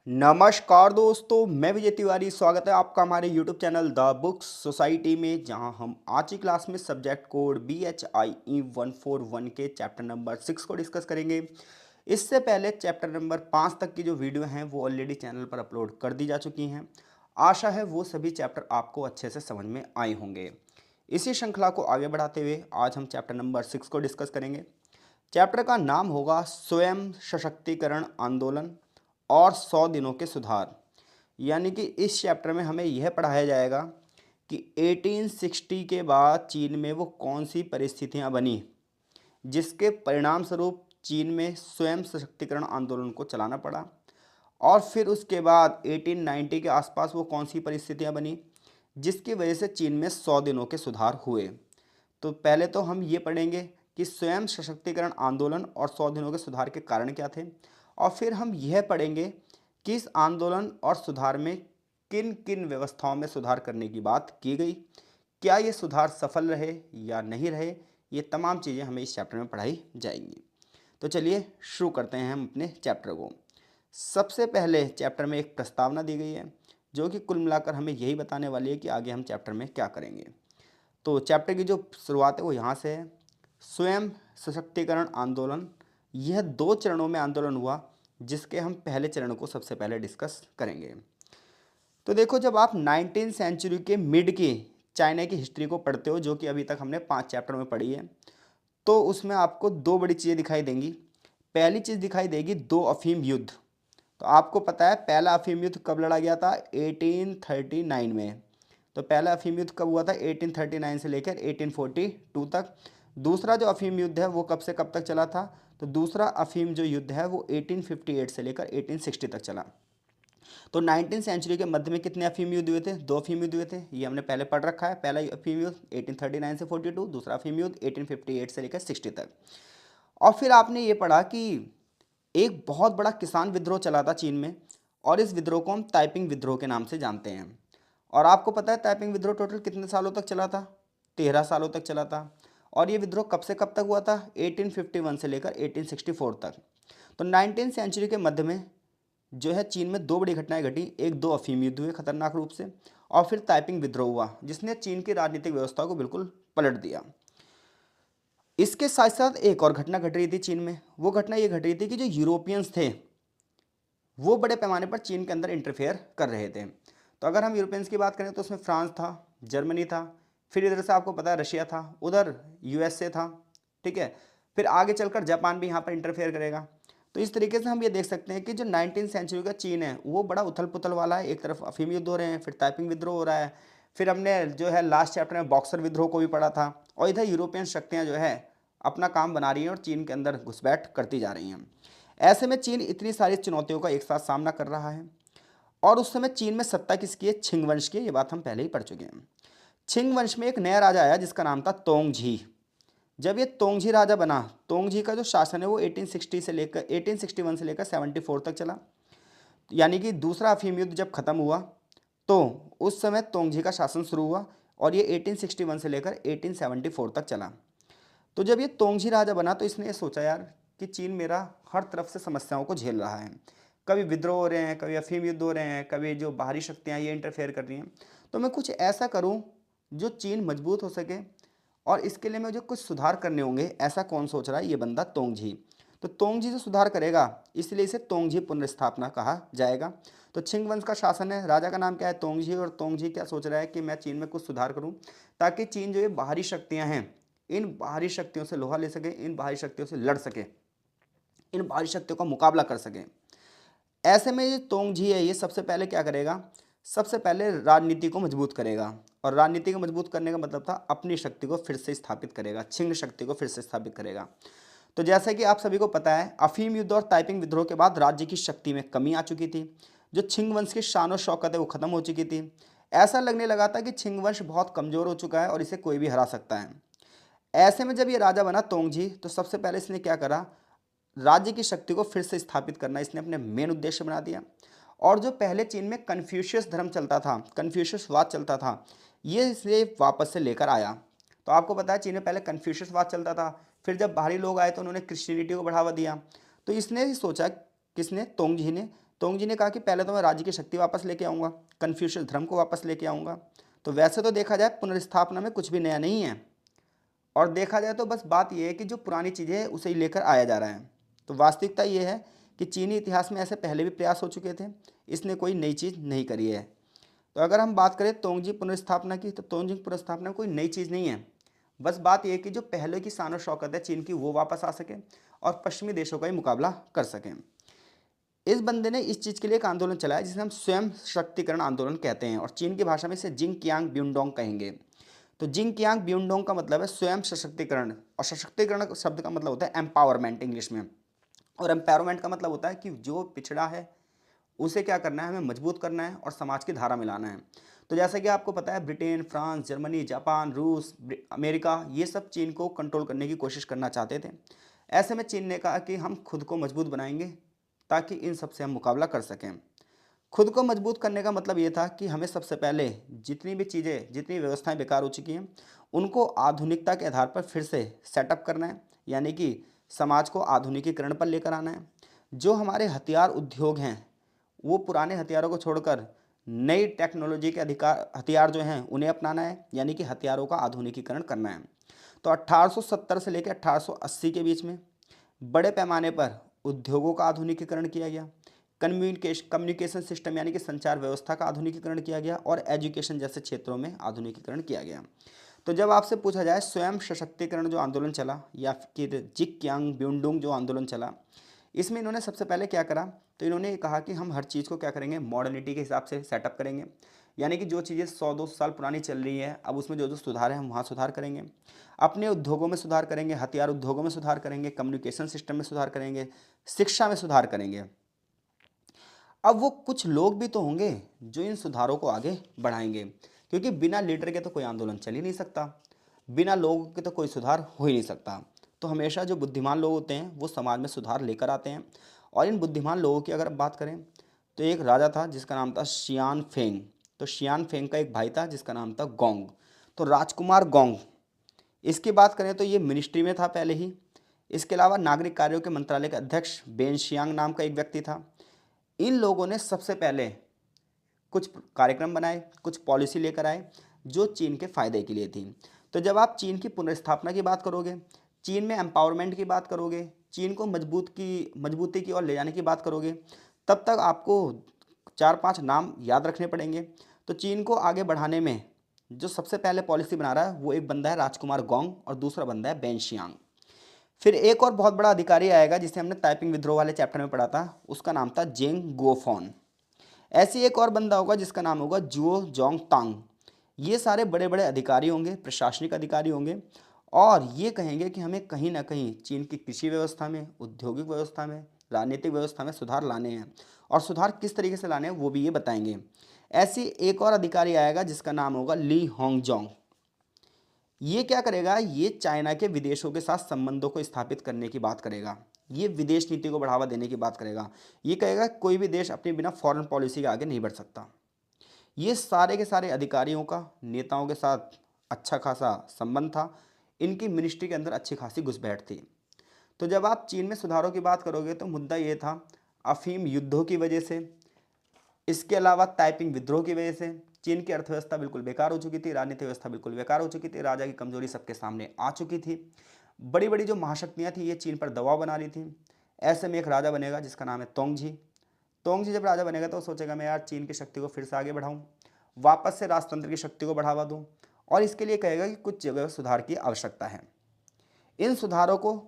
नमस्कार दोस्तों, मैं विजय तिवारी। स्वागत है आपका हमारे YouTube channel the books society में, जहां हम आज की क्लास में सब्जेक्ट कोड BHIE 141 के चैप्टर नंबर 6 को डिस्कस करेंगे। इससे पहले चैप्टर नंबर 5 तक की जो वीडियो हैं वो ऑलरेडी चैनल पर अपलोड कर दी जा चुकी हैं। आशा है वो सभी चैप्टर आपको अच्छे से समझ में आए होंगे। इसी श्रृंखला को आगे बढ़ाते हुए आज हम चैप्टर नंबर 6 को डिस्कस करेंगे। चैप्टर का नाम होगा स्वयं सशक्तिकरण आंदोलन और 100 दिनों के सुधार। यानी कि इस चैप्टर में हमें यह पढ़ाया जाएगा कि 1860 के बाद चीन में वो कौन सी परिस्थितियां बनी जिसके परिणाम स्वरूप चीन में स्वयं सशक्तिकरण आंदोलन को चलाना पड़ा, और फिर उसके बाद 1890 के आसपास वो कौन सी परिस्थितियां बनी जिसकी वजह से चीन में 100 दिनों के सुधार हुए। तो पहले तो हम ये पढ़ेंगे कि स्वयं सशक्तिकरण आंदोलन और 100 दिनों के सुधार के कारण क्या थे, और फिर हम यह पढ़ेंगे कि इस आंदोलन और सुधार में किन किन व्यवस्थाओं में सुधार करने की बात की गई, क्या ये सुधार सफल रहे या नहीं रहे। ये तमाम चीज़ें हमें इस चैप्टर में पढ़ाई जाएंगी। तो चलिए शुरू करते हैं हम अपने चैप्टर को। सबसे पहले चैप्टर में एक प्रस्तावना दी गई है जो कि कुल मिलाकर हमें यही बताने वाली है कि आगे हम चैप्टर में क्या करेंगे। तो चैप्टर की जो शुरुआत है वो यहाँ से है। स्वयं सशक्तिकरण आंदोलन, यह 2 चरणों में आंदोलन हुआ जिसके हम पहले चरण को सबसे पहले डिस्कस करेंगे। तो देखो, जब आप 19th सेंचुरी के मिड की चाइना की हिस्ट्री को पढ़ते हो, जो कि अभी तक हमने 5 चैप्टर में पढ़ी है, तो उसमें आपको 2 बड़ी चीज़ें दिखाई देंगी। पहली चीज़ दिखाई देगी 2 अफीम युद्ध। तो आपको पता है पहला अफीम युद्ध कब लड़ा गया था? 1839 में। तो पहला अफीम युद्ध कब हुआ था? 1839 से लेकर 1842 तक। दूसरा जो अफीम युद्ध है वो कब से कब तक चला था? तो दूसरा अफीम जो युद्ध है वो 1858 से लेकर 1860 तक चला। तो 19th सेंचुरी के मध्य में कितने अफीम युद्ध हुए थे? 2 अफीम युद्ध हुए थे। ये हमने पहले पढ़ रखा है। पहला अफीम युद्ध 1839 से 42, दूसरा अफीम युद्ध 1858 से लेकर 60 तक। और फिर आपने ये पढ़ा कि एक बहुत बड़ा किसान विद्रोह चला था चीन में, और इस विद्रोह को हम ताइपिंग विद्रोह के नाम से जानते हैं। और आपको पता है ताइपिंग विद्रोह टोटल कितने सालों तक चला था? 13 सालों तक चला था। और ये विद्रोह कब से कब तक हुआ था? 1851 से लेकर 1864 तक। तो 19th सेंचुरी के मध्य में जो है चीन में 2 बड़ी घटनाएं घटी। एक 2 अफीम युद्ध हुए खतरनाक रूप से, और फिर ताइपिंग विद्रोह हुआ जिसने चीन की राजनीतिक व्यवस्था को बिल्कुल पलट दिया। इसके साथ साथ एक और घटना घट रही थी चीन में। वो घटना ये घट रही थी कि जो यूरोपियंस थे वो बड़े पैमाने पर चीन के अंदर इंटरफेयर कर रहे थे। तो अगर हम यूरोपियंस की बात करें तो उसमें फ्रांस था, जर्मनी था, फिर इधर से आपको पता है रशिया था, उधर यूएसए था, ठीक है। फिर आगे चलकर जापान भी यहाँ पर इंटरफेयर करेगा। तो इस तरीके से हम ये देख सकते हैं कि जो 19th सेंचुरी का चीन है वो बड़ा उथल पुथल वाला है। एक तरफ अफीम युद्ध हो रहे हैं, फिर ताइपिंग विद्रोह हो रहा है, फिर हमने जो है लास्ट चैप्टर में बॉक्सर विद्रोह को भी पढ़ा था, और इधर यूरोपियन शक्तियाँ जो है अपना काम बना रही हैं और चीन के अंदर घुसपैठ करती जा रही हैं। ऐसे में चीन इतनी सारी चुनौतियों का एक साथ सामना कर रहा है। और उस समय चीन में सत्ता किसकी है? छिंग वंश की। ये बात हम पहले ही पढ़ चुके हैं। छिंग वंश में एक नया राजा आया जिसका नाम था तोंगझी। जब ये तोंगझी राजा बना, तोंगझी का जो शासन है वो 1860 से लेकर 1861 से लेकर 74 तक चला। यानी कि दूसरा अफीम युद्ध जब खत्म हुआ तो उस समय तोंगझी का शासन शुरू हुआ, और ये 1861 से लेकर 1874 तक चला। तो जब ये तोंगझी राजा बना तो इसने ये सोचा यार कि चीन मेरा हर तरफ से समस्याओं को झेल रहा है। कभी विद्रोह हो रहे हैं, कभी अफीम युद्ध हो रहे हैं, कभी जो बाहरी शक्तियाँ ये इंटरफेयर कर रही हैं। तो मैं कुछ ऐसा करूं जो चीन मजबूत हो सके, और इसके लिए मुझे कुछ सुधार करने होंगे। ऐसा कौन सोच रहा है? ये बंदा तोंगझी। तो तोंगझी जो सुधार करेगा इसलिए इसे तोंगझी पुनर्स्थापना कहा जाएगा। तो छिंग वंश का शासन है, राजा का नाम क्या है? तोंगझी। और तोंगझी क्या सोच रहा है कि मैं चीन में कुछ सुधार करूं ताकि चीन जो ये बाहरी शक्तियां हैं इन बाहरी शक्तियों से लोहा ले सके, इन बाहरी शक्तियों से लड़ सके, इन बाहरी शक्तियों का मुकाबला कर सके। ऐसे में ये तोंगझी है, ये सबसे पहले क्या करेगा? सबसे पहले राजनीति को मजबूत करेगा। और राजनीति को मजबूत करने का मतलब था अपनी शक्ति को फिर से स्थापित करेगा, छिंग शक्ति को फिर से स्थापित करेगा। तो जैसा कि आप सभी को पता है अफीम युद्ध और ताइपिंग विद्रोह के बाद राज्य की शक्ति में कमी आ चुकी थी। जो छिंग वंश की शान और शौकत है वो खत्म हो चुकी थी। ऐसा लगने लगा था कि छिंग वंश बहुत कमजोर हो चुका है और इसे कोई भी हरा सकता है। ऐसे में जब ये राजा बना तोंगझी, तो सबसे पहले इसने क्या करा? राज्य की शक्ति को फिर से स्थापित करना इसने अपने मेन उद्देश्य बना दिया। और जो पहले चीन में कन्फ्यूशियस धर्म चलता था, कन्फ्यूशियसवाद चलता था, ये इसे वापस से लेकर आया। तो आपको पता है चीन में पहले कन्फ्यूशियसवाद चलता था, फिर जब बाहरी लोग आए तो उन्होंने क्रिश्चियनिटी को बढ़ावा दिया। तो इसने ही सोचा, किसने? तोंगझी ने, तोंगजी ने कहा कि पहले तो मैं राज्य की शक्ति वापस लेके आऊँगा, कन्फ्यूशियस धर्म को वापस लेके आऊँगा। तो वैसे तो देखा जाए पुनर्स्थापना में कुछ भी नया नहीं है, और देखा जाए तो बस बात यह है कि जो पुरानी चीज़ें हैं उसे ही लेकर आया जा रहा है। तो वास्तविकता ये है कि चीनी इतिहास में ऐसे पहले भी प्रयास हो चुके थे, इसने कोई नई चीज़ नहीं करी है। तो अगर हम बात करें तोंगजी पुनर्स्थापना की, तो तोंगजी पुनर्स्थापना कोई नई चीज़ नहीं है। बस बात यह है कि जो पहले की शान और शौकत है चीन की, वो वापस आ सके और पश्चिमी देशों का ही मुकाबला कर सकें। इस बंदे ने इस चीज़ के लिए एक आंदोलन चलाया जिसे हम स्वयं शक्तिकरण आंदोलन कहते हैं, और चीन की भाषा में इसे जिंग कियांग ब्यूनडोंग कहेंगे। तो जिंग कियांग ब्यूनडोंग का मतलब है स्वयं सशक्तिकरण, और सशक्तिकरण शब्द का मतलब होता है एम्पावरमेंट इंग्लिश में, और एम्पावरमेंट का मतलब होता है कि जो पिछड़ा है उसे क्या करना है, हमें मजबूत करना है और समाज की धारा मिलाना है। तो जैसा कि आपको पता है, ब्रिटेन, फ्रांस, जर्मनी, जापान, रूस, अमेरिका, ये सब चीन को कंट्रोल करने की कोशिश करना चाहते थे। ऐसे में चीन ने कहा कि हम खुद को मजबूत बनाएंगे ताकि इन सब से हम मुकाबला कर सकें। खुद को मजबूत करने का मतलब ये था कि हमें सबसे पहले जितनी भी चीज़ें, जितनी व्यवस्थाएं बेकार हो चुकी हैं, उनको आधुनिकता के आधार पर फिर से सेटअप करना है, यानी कि समाज को आधुनिकीकरण पर लेकर आना है। जो हमारे हथियार उद्योग हैं, वो पुराने हथियारों को छोड़कर नई टेक्नोलॉजी के अधिकार हथियार जो हैं उन्हें अपनाना है, यानी कि हथियारों का आधुनिकीकरण करना है। तो 1870 से लेकर 1880 के बीच में बड़े पैमाने पर उद्योगों का आधुनिकीकरण किया गया, कम्युनिकेशन सिस्टम यानी कि संचार व्यवस्था का आधुनिकीकरण किया गया, और एजुकेशन जैसे क्षेत्रों में आधुनिकीकरण किया गया। तो जब आपसे पूछा जाए स्वयं सशक्तिकरण जो आंदोलन चला, या फिर जिग कियांग ब्यूनडुंग जो आंदोलन चला, इसमें इन्होंने सबसे पहले क्या करा, तो इन्होंने कहा कि हम हर चीज़ को क्या करेंगे, मॉडर्निटी के हिसाब से सेटअप करेंगे, यानी कि जो चीज़ें 100-200 साल पुरानी चल रही है, अब उसमें जो जो सुधार है हम वहाँ सुधार करेंगे। अपने उद्योगों में सुधार करेंगे, हथियार उद्योगों में सुधार करेंगे, कम्युनिकेशन सिस्टम में सुधार करेंगे, शिक्षा में सुधार करेंगे। अब वो कुछ लोग भी तो होंगे जो इन सुधारों को आगे बढ़ाएंगे, क्योंकि बिना लीडर के तो कोई आंदोलन चल ही नहीं सकता, बिना लोगों के तो कोई सुधार हो ही नहीं सकता। तो हमेशा जो बुद्धिमान लोग होते हैं वो समाज में सुधार लेकर आते हैं, और इन बुद्धिमान लोगों की अगर बात करें तो एक राजा था जिसका नाम था शियान फेंग। तो शियान फेंग का एक भाई था जिसका नाम था गोंग। तो राजकुमार गोंग, इसकी बात करें तो ये मिनिस्ट्री में था पहले ही। इसके अलावा नागरिक कार्यों के मंत्रालय के अध्यक्ष बेन शियांग नाम का एक व्यक्ति था। इन लोगों ने सबसे पहले कुछ कार्यक्रम बनाए, कुछ पॉलिसी लेकर आए जो चीन के फायदे के लिए थी। तो जब आप चीन की पुनर्स्थापना की बात करोगे, चीन में एम्पावरमेंट की बात करोगे, चीन को मजबूती की ओर ले जाने की बात करोगे, तब तक आपको 4-5 नाम याद रखने पड़ेंगे। तो चीन को आगे बढ़ाने में जो सबसे पहले पॉलिसी बना रहा है वो एक बंदा है राजकुमार गोंग, और दूसरा बंदा है बेन शियांग। फिर एक और बहुत बड़ा अधिकारी आएगा जिसे हमने ताइपिंग विद्रोह वाले चैप्टर में पढ़ा था, उसका नाम था जेंग गुओफोन। ऐसी एक और बंदा होगा जिसका नाम होगा जुओ जोंग तांग। ये सारे बड़े बड़े अधिकारी होंगे, प्रशासनिक अधिकारी होंगे, और ये कहेंगे कि हमें कहीं ना कहीं चीन की कृषि व्यवस्था में, औद्योगिक व्यवस्था में, राजनीतिक व्यवस्था में सुधार लाने हैं, और सुधार किस तरीके से लाने हैं वो भी ये बताएंगे। ऐसी एक और अधिकारी आएगा जिसका नाम होगा ली होंगजोंग। ये क्या करेगा, ये चाइना के विदेशों के साथ संबंधों को स्थापित करने की बात करेगा, ये विदेश नीति को बढ़ावा देने की बात करेगा। ये कहेगा कोई भी देश अपने बिना फॉरेन पॉलिसी के आगे नहीं बढ़ सकता। ये सारे के सारे अधिकारियों का नेताओं के साथ अच्छा खासा संबंध था, इनकी मिनिस्ट्री के अंदर अच्छी खासी घुसपैठ थी। तो जब आप चीन में सुधारों की बात करोगे तो मुद्दा ये था, अफीम युद्धों की वजह से, इसके अलावा ताइपिंग विद्रोह की वजह से चीन की अर्थव्यवस्था बिल्कुल बेकार हो चुकी थी, राजनीतिक व्यवस्था बिल्कुल बेकार हो चुकी थी, राजा की कमजोरी सबके सामने आ चुकी थी। बड़ी बड़ी जो महाशक्तियाँ थी ये चीन पर दबाव बना रही थी। ऐसे में एक राजा बनेगा जिसका नाम है तोंगजी। तोंगजी जब राजा बनेगा तो सोचेगा मैं यार चीन की शक्ति को फिर से आगे बढ़ाऊँ, वापस से राजतंत्र की शक्ति को बढ़ावा दूँ, और इसके लिए कहेगा कि कुछ जगह सुधार की आवश्यकता है। इन सुधारों को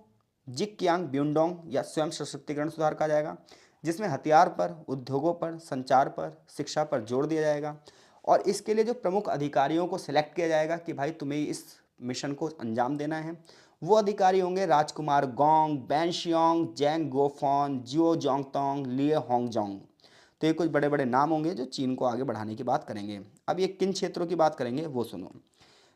जिग कियांग ब्यूनडोंग या स्वयं सशक्तिकरण सुधार कहा जाएगा, जिसमें हथियार पर, उद्योगों पर, संचार पर, शिक्षा पर जोर दिया जाएगा, और इसके लिए जो प्रमुख अधिकारियों को सिलेक्ट किया जाएगा कि भाई तुम्हें इस मिशन को अंजाम देना है, वो अधिकारी होंगे राजकुमार गोंग, बैन शियोंग, जेंग गोफॉन, जियो जोंगतोंग, लिये होंगजोंग। तो ये कुछ बड़े बड़े नाम होंगे जो चीन को आगे बढ़ाने की बात करेंगे। अब ये किन क्षेत्रों की बात करेंगे वो सुनो।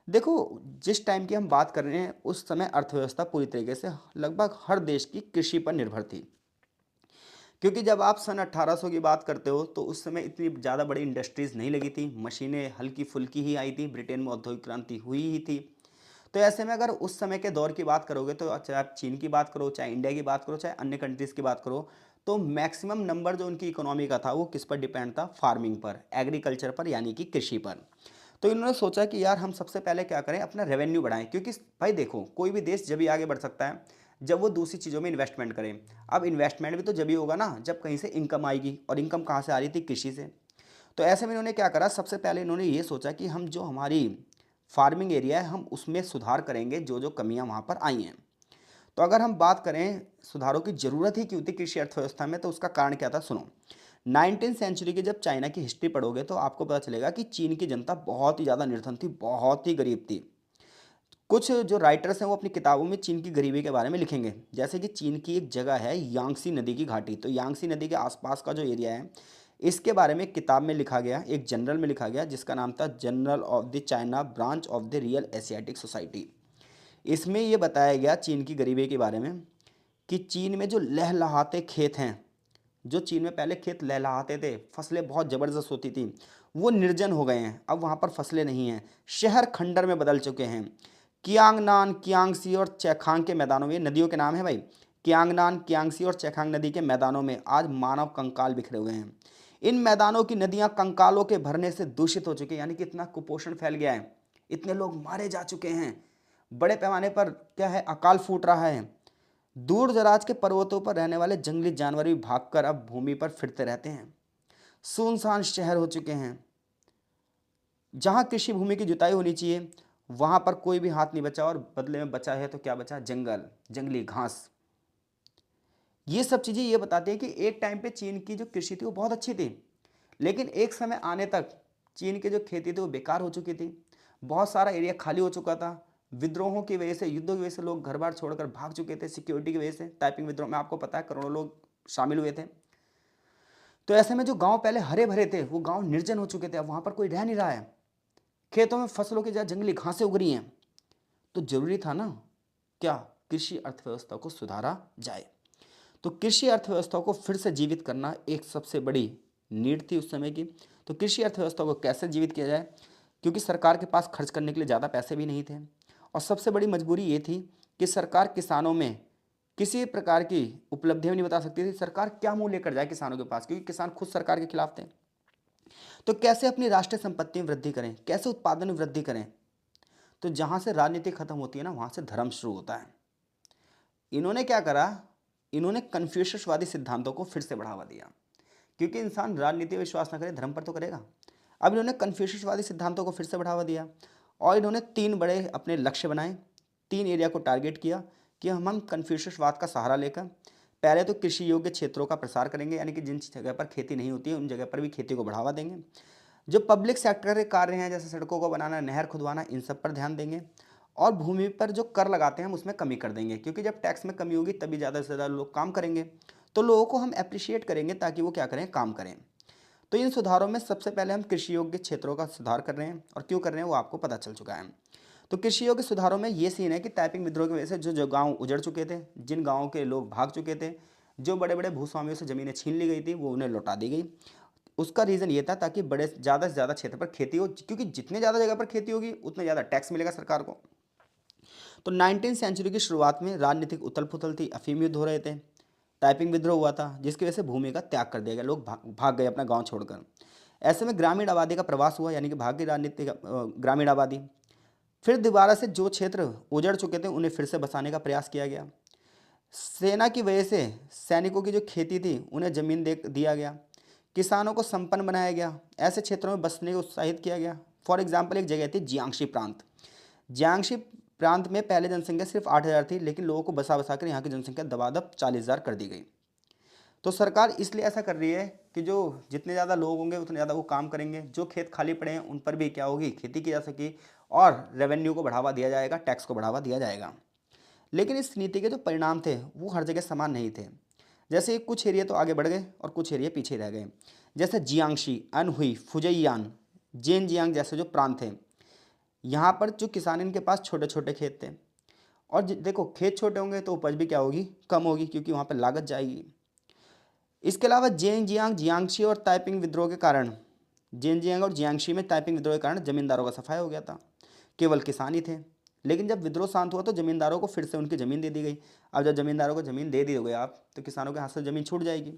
देखो, जिस टाइम की हम बात कर रहे हैं उस समय अर्थव्यवस्था पूरी तरीके से लगभग हर देश की कृषि पर निर्भर थी, क्योंकि जब आप सन 1800 की बात करते हो तो उस समय इतनी ज़्यादा बड़ी इंडस्ट्रीज़ नहीं लगी थी, मशीनें हल्की फुल्की ही आई थी, ब्रिटेन में औद्योगिक क्रांति हुई ही थी। तो ऐसे में अगर उस समय के दौर की बात करोगे तो चाहे आप चीन की बात करो, चाहे इंडिया की बात करो, चाहे अन्य कंट्रीज़ की बात करो, तो मैक्सिमम नंबर जो उनकी इकोनॉमी का था वो किस पर डिपेंड था, फार्मिंग पर, एग्रीकल्चर पर, यानी कि कृषि पर। तो इन्होंने सोचा कि यार हम सबसे पहले क्या करें, अपना रेवेन्यू बढ़ाएं, क्योंकि भाई देखो कोई भी देश जब भी आगे बढ़ सकता है जब वो दूसरी चीज़ों में इन्वेस्टमेंट करें। अब इन्वेस्टमेंट भी तो जब ही होगा ना जब कहीं से इनकम आएगी, और इनकम कहाँ से आ रही थी, कृषि से। तो ऐसे में इन्होंने क्या करा, सबसे पहले इन्होंने ये सोचा कि हम जो हमारी फार्मिंग एरिया है हम उसमें सुधार करेंगे, जो जो कमियां वहाँ पर आई हैं। तो अगर हम बात करें सुधारों की ज़रूरत ही क्यों थी कृषि अर्थव्यवस्था में, तो उसका कारण क्या था, सुनो। 19वीं सेंचुरी की जब चाइना की हिस्ट्री पढ़ोगे तो आपको पता चलेगा कि चीन की जनता बहुत ही ज़्यादा निर्धन थी, बहुत ही गरीब थी। कुछ जो राइटर्स हैं वो अपनी किताबों में चीन की गरीबी के बारे में लिखेंगे, जैसे कि चीन की एक जगह है यांगसी नदी की घाटी, तो यांगसी नदी के आसपास का जो एरिया है इसके बारे में एक किताब में लिखा गया, एक जनरल में लिखा गया जिसका नाम था general of the China branch of the real Asiatic society. इसमें ये बताया गया चीन की गरीबी के बारे में कि चीन में जो लहलहाते खेत हैं, जो चीन में पहले खेत लहलहाते थे, फसलें बहुत ज़बरदस्त होती थी, वो निर्जन हो गए हैं, अब वहाँ पर फसलें नहीं हैं, शहर खंडर में बदल चुके हैं। कियांगनान, कियांगसी और चैखांग के मैदानों में, ये नदियों के नाम है भाई, कियांगनान, कियांगसी और चैखांग नदी के मैदानों में आज मानव कंकाल बिखरे हुए हैं। इन मैदानों की नदियां कंकालों के भरने से दूषित हो चुकी हैं, यानी कि इतना कुपोषण फैल गया है, इतने लोग मारे जा चुके हैं, बड़े पैमाने पर क्या है, अकाल फूट रहा है। दूर दराज के पर्वतों पर रहने वाले जंगली जानवर भी भागकर अब भूमि पर फिरते रहते हैं। सुनसान शहर हो चुके हैं, जहां कृषि भूमि की जुताई होनी चाहिए वहां पर कोई भी हाथ नहीं बचा, और बदले में बचा है तो क्या बचा, जंगल, जंगली घास। ये सब चीजें ये बताती है कि एक टाइम पे चीन की जो कृषि थी वो बहुत अच्छी थी, लेकिन एक समय आने तक चीन की जो खेती थी वो बेकार हो चुकी थी, बहुत सारा एरिया खाली हो चुका था, विद्रोहों की वजह से, युद्धों की वजह से लोग घर बार छोड़कर भाग चुके थे, सिक्योरिटी की वजह से, टाइपिंग विद्रोह में आपको पता है करोड़ों लोग शामिल हुए थे। तो ऐसे में जो गांव पहले हरे भरे थे वो गांव निर्जन हो चुके थे, अब वहां पर कोई रह नहीं रहा है, खेतों में फसलों की जगह जंगली घासें उग रही हैं। तो जरूरी था ना क्या, कृषि अर्थव्यवस्था को सुधारा जाए। तो कृषि अर्थव्यवस्था को फिर से जीवित करना एक सबसे बड़ी नीड थी उस समय की। तो कृषि अर्थव्यवस्था को कैसे जीवित किया जाए, क्योंकि सरकार के पास खर्च करने के लिए ज़्यादा पैसे भी नहीं थे, और सबसे बड़ी मजबूरी ये थी कि सरकार किसानों में किसी प्रकार की उपलब्धियां नहीं बता सकती थी, सरकार क्या मुंह लेकर जाए किसानों के पास, क्योंकि किसान खुद सरकार के खिलाफ थे। तो कैसे अपनी राष्ट्रीय संपत्ति में वृद्धि करें, कैसे उत्पादन में वृद्धि करें। तो जहां से राजनीति खत्म होती है ना वहां से धर्म शुरू होता है। इन्होंने क्या करा, इन्होंने कन्फ्यूशसवादी सिद्धांतों को फिर से बढ़ावा दिया, क्योंकि इंसान राजनीति में विश्वास न करे धर्म पर तो करेगा। अब इन्होंने कन्फ्यूशसवादी सिद्धांतों को फिर से बढ़ावा दिया, और इन्होंने 3 बड़े अपने लक्ष्य बनाए, 3 एरिया को टारगेट किया कि हम कन्फ्यूशसवाद का सहारा लेकर पहले तो कृषि योग्य क्षेत्रों का प्रसार करेंगे, यानी कि जिन जगह पर खेती नहीं होती है उन जगह पर भी खेती को बढ़ावा देंगे। जो पब्लिक सेक्टर के कार्य हैं जैसे सड़कों को बनाना, नहर खुदवाना, इन सब पर ध्यान देंगे। और भूमि पर जो कर लगाते हैं हम उसमें कमी कर देंगे, क्योंकि जब टैक्स में कमी होगी तभी ज़्यादा से ज़्यादा लोग काम करेंगे, तो लोगों को हम अप्रिशिएट करेंगे ताकि वो क्या करें, काम करें। तो इन सुधारों में सबसे पहले हम कृषि योग्य क्षेत्रों का सुधार कर रहे हैं, और क्यों कर रहे हैं वो आपको पता चल चुका है। तो कृषि योग्य सुधारों में ये सीन है कि टाइपिंग विद्रोह की वजह से जो जो गाँव उजड़ चुके थे, जिन गाँवों के लोग भाग चुके थे, जो बड़े बड़े भूस्वामियों से ज़मीनें छीन ली गई थी वो उन्हें लौटा दी गई। उसका रीज़न ये था ताकि बड़े ज़्यादा से ज़्यादा क्षेत्र पर खेती हो, क्योंकि जितने ज़्यादा जगह पर खेती होगी उतने ज़्यादा टैक्स मिलेगा सरकार को। तो 19वीं सेंचुरी की शुरुआत में राजनीतिक उथल पुथल थी, अफीम युद्ध हो रहे थे, टाइपिंग विद्रोह हुआ था, जिसकी वजह से भूमि का त्याग कर दिया गया, लोग भाग गए अपना गांव छोड़कर। ऐसे में ग्रामीण आबादी का प्रवास हुआ, यानी कि भाग गई राजनीतिक ग्रामीण आबादी। फिर दोबारा से जो क्षेत्र उजड़ चुके थे उन्हें फिर से बसाने का प्रयास किया गया। सेना की वजह से सैनिकों की जो खेती थी उन्हें जमीन दे दिया गया, किसानों को संपन्न बनाया गया, ऐसे क्षेत्रों में बसने को उत्साहित किया गया। फॉर एग्जाम्पल एक जगह थी जियांगशी प्रांत। जियांगशी प्रांत में पहले जनसंख्या सिर्फ 8,000 थी, लेकिन लोगों को बसा बसा कर यहाँ की जनसंख्या दबादब 40,000 कर दी गई। तो सरकार इसलिए ऐसा कर रही है कि जो जितने ज़्यादा लोग होंगे उतने ज़्यादा वो काम करेंगे, जो खेत खाली पड़े हैं उन पर भी क्या होगी, खेती की जा सके, और रेवेन्यू को बढ़ावा दिया जाएगा, टैक्स को बढ़ावा दिया जाएगा। लेकिन इस नीति के जो परिणाम थे वो हर जगह समान नहीं थे। जैसे कुछ एरिया तो आगे बढ़ गए और कुछ एरिया पीछे रह गए। जैसे जियांगशी, अनहुई, फुजियान, जेनजियांग जैसे जो प्रांत थे, यहाँ पर जो किसान, इनके पास छोटे छोटे खेत थे, और देखो खेत छोटे होंगे तो उपज भी क्या होगी, कम होगी, क्योंकि वहाँ पर लागत जाएगी। इसके अलावा जेनजियांग, जियांगशी और ताइपिंग विद्रोह के कारण, जेनजियांग और जियांगशी में ताइपिंग विद्रोह के कारण जमींदारों का सफाया हो गया था, केवल किसान ही थे। लेकिन जब विद्रोह शांत हुआ तो जमींदारों को फिर से उनकी ज़मीन दे दी गई। अब जब जमींदारों को ज़मीन दे दी गई आप, तो किसानों के हाथ से ज़मीन छूट जाएगी।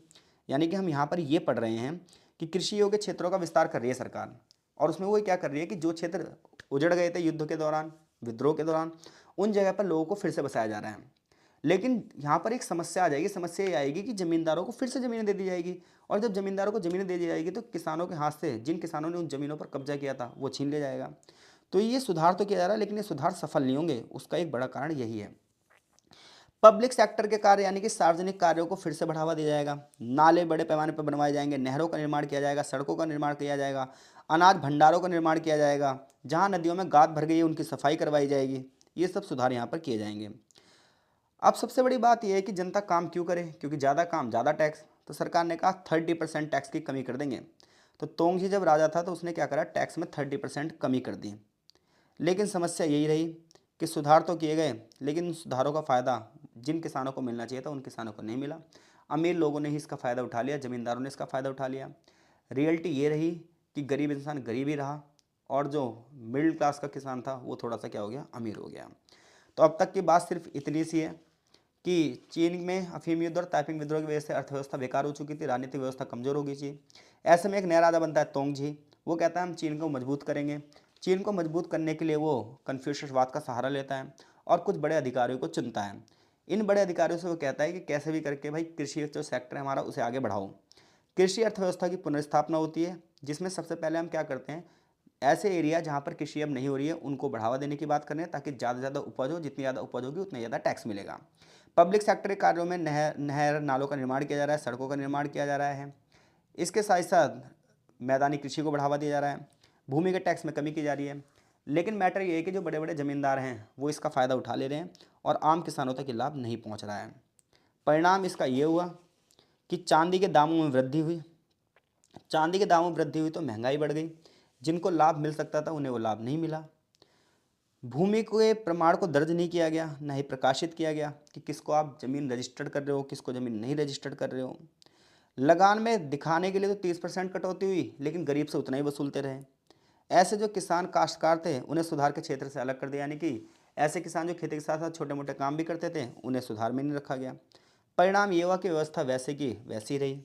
यानी कि हम यहाँ पर ये पढ़ रहे हैं कि कृषि योग्य क्षेत्रों का विस्तार कर रही है सरकार, और उसमें वो क्या कर रही है कि जो क्षेत्र उजड़ गए थे युद्ध के दौरान, विद्रोह के दौरान, उन जगह पर लोगों को फिर से बसाया जा रहा है। लेकिन यहाँ पर एक समस्या आ जाएगी, समस्या ये आएगी कि ज़मींदारों को फिर से ज़मीनें दे दी जाएगी, और जब ज़मींदारों को ज़मीनें दे दी जाएगी तो किसानों के हाथ से, जिन किसानों ने उन ज़मीनों पर कब्जा किया था, वो छीन लिया जाएगा। तो ये सुधार तो किया जा रहा है, लेकिन ये सुधार सफल नहीं होंगे। उसका एक बड़ा कारण यही है। पब्लिक सेक्टर के कार्य यानी कि सार्वजनिक कार्यों को फिर से बढ़ावा दिया जाएगा। नाले बड़े पैमाने पर बनवाए जाएंगे, नहरों का निर्माण किया जाएगा, सड़कों का निर्माण किया जाएगा, अनाज भंडारों का निर्माण किया जाएगा, जहाँ नदियों में गाद भर गई है उनकी सफाई करवाई जाएगी। ये सब सुधार यहाँ पर किए जाएंगे। अब सबसे बड़ी बात यह है कि जनता काम क्यों करे, क्योंकि ज़्यादा काम ज़्यादा टैक्स। तो सरकार ने कहा 30% टैक्स की कमी कर देंगे। तो तोंगजी जब राजा था तो उसने क्या करा, टैक्स में 30% कमी कर दी। लेकिन समस्या यही रही कि सुधार तो किए गए, लेकिन उन सुधारों का फ़ायदा जिन किसानों को मिलना चाहिए था उन किसानों को नहीं मिला। अमीर लोगों ने ही इसका फ़ायदा उठा लिया, ज़मींदारों ने इसका फ़ायदा उठा लिया। रियलिटी ये रही कि गरीब इंसान गरीब ही रहा, और जो मिडिल क्लास का किसान था वो थोड़ा सा क्या हो गया, अमीर हो गया। तो अब तक की बात सिर्फ इतनी सी है कि चीन में अफीम युद्ध और ताइपिंग विद्रोह की वजह से अर्थव्यवस्था बेकार हो चुकी थी, राजनीतिक व्यवस्था कमजोर हो गई थी। ऐसे में एक नया राजा बनता है तोंगजी। वो कहता है हम चीन को मजबूत करेंगे। चीन को मजबूत करने के लिए वो कन्फ्यूशियसवाद का सहारा लेता है और कुछ बड़े अधिकारियों को चुनता है। इन बड़े अधिकारियों से वो कहता है कि कैसे भी करके भाई कृषि जो सेक्टर है हमारा उसे आगे बढ़ाओ। कृषि अर्थव्यवस्था की पुनर्स्थापना होती है, जिसमें सबसे पहले हम क्या करते हैं, ऐसे एरिया जहाँ पर कृषि अब नहीं हो रही है उनको बढ़ावा देने की बात करें, ताकि ज़्यादा से ज़्यादा उपज हो, जितनी ज़्यादा उपज होगी उतना ज़्यादा टैक्स मिलेगा। पब्लिक सेक्टर के कार्यों में नहर नालों का निर्माण किया जा रहा है, सड़कों का निर्माण किया जा रहा है। इसके साथ साथ मैदानी कृषि को बढ़ावा दिया जा रहा है, भूमिगत टैक्स में कमी की जा रही है। लेकिन मैटर ये है कि जो बड़े बड़े ज़मींदार हैं वो इसका फ़ायदा उठा ले रहे हैं और आम किसानों तक ये लाभ नहीं पहुंच रहा है। परिणाम इसका ये हुआ कि चांदी के दामों में वृद्धि हुई। चांदी के दामों में वृद्धि हुई तो महंगाई बढ़ गई। जिनको लाभ मिल सकता था उन्हें वो लाभ नहीं मिला। भूमि के प्रमाण को दर्ज नहीं किया गया, ना ही प्रकाशित किया गया कि किसको आप ज़मीन रजिस्टर्ड कर रहे हो, किसको ज़मीन नहीं रजिस्टर्ड कर रहे हो। लगान में दिखाने के लिए तो 30% कटौती हुई, लेकिन गरीब से उतना ही वसूलते रहे। ऐसे जो किसान काश्तकार थे उन्हें सुधार के क्षेत्र से अलग कर दिया, यानी कि ऐसे किसान जो खेती के साथ साथ छोटे मोटे काम भी करते थे उन्हें सुधार में नहीं रखा गया। परिणाम ये हुआ कि व्यवस्था वैसे की वैसी रही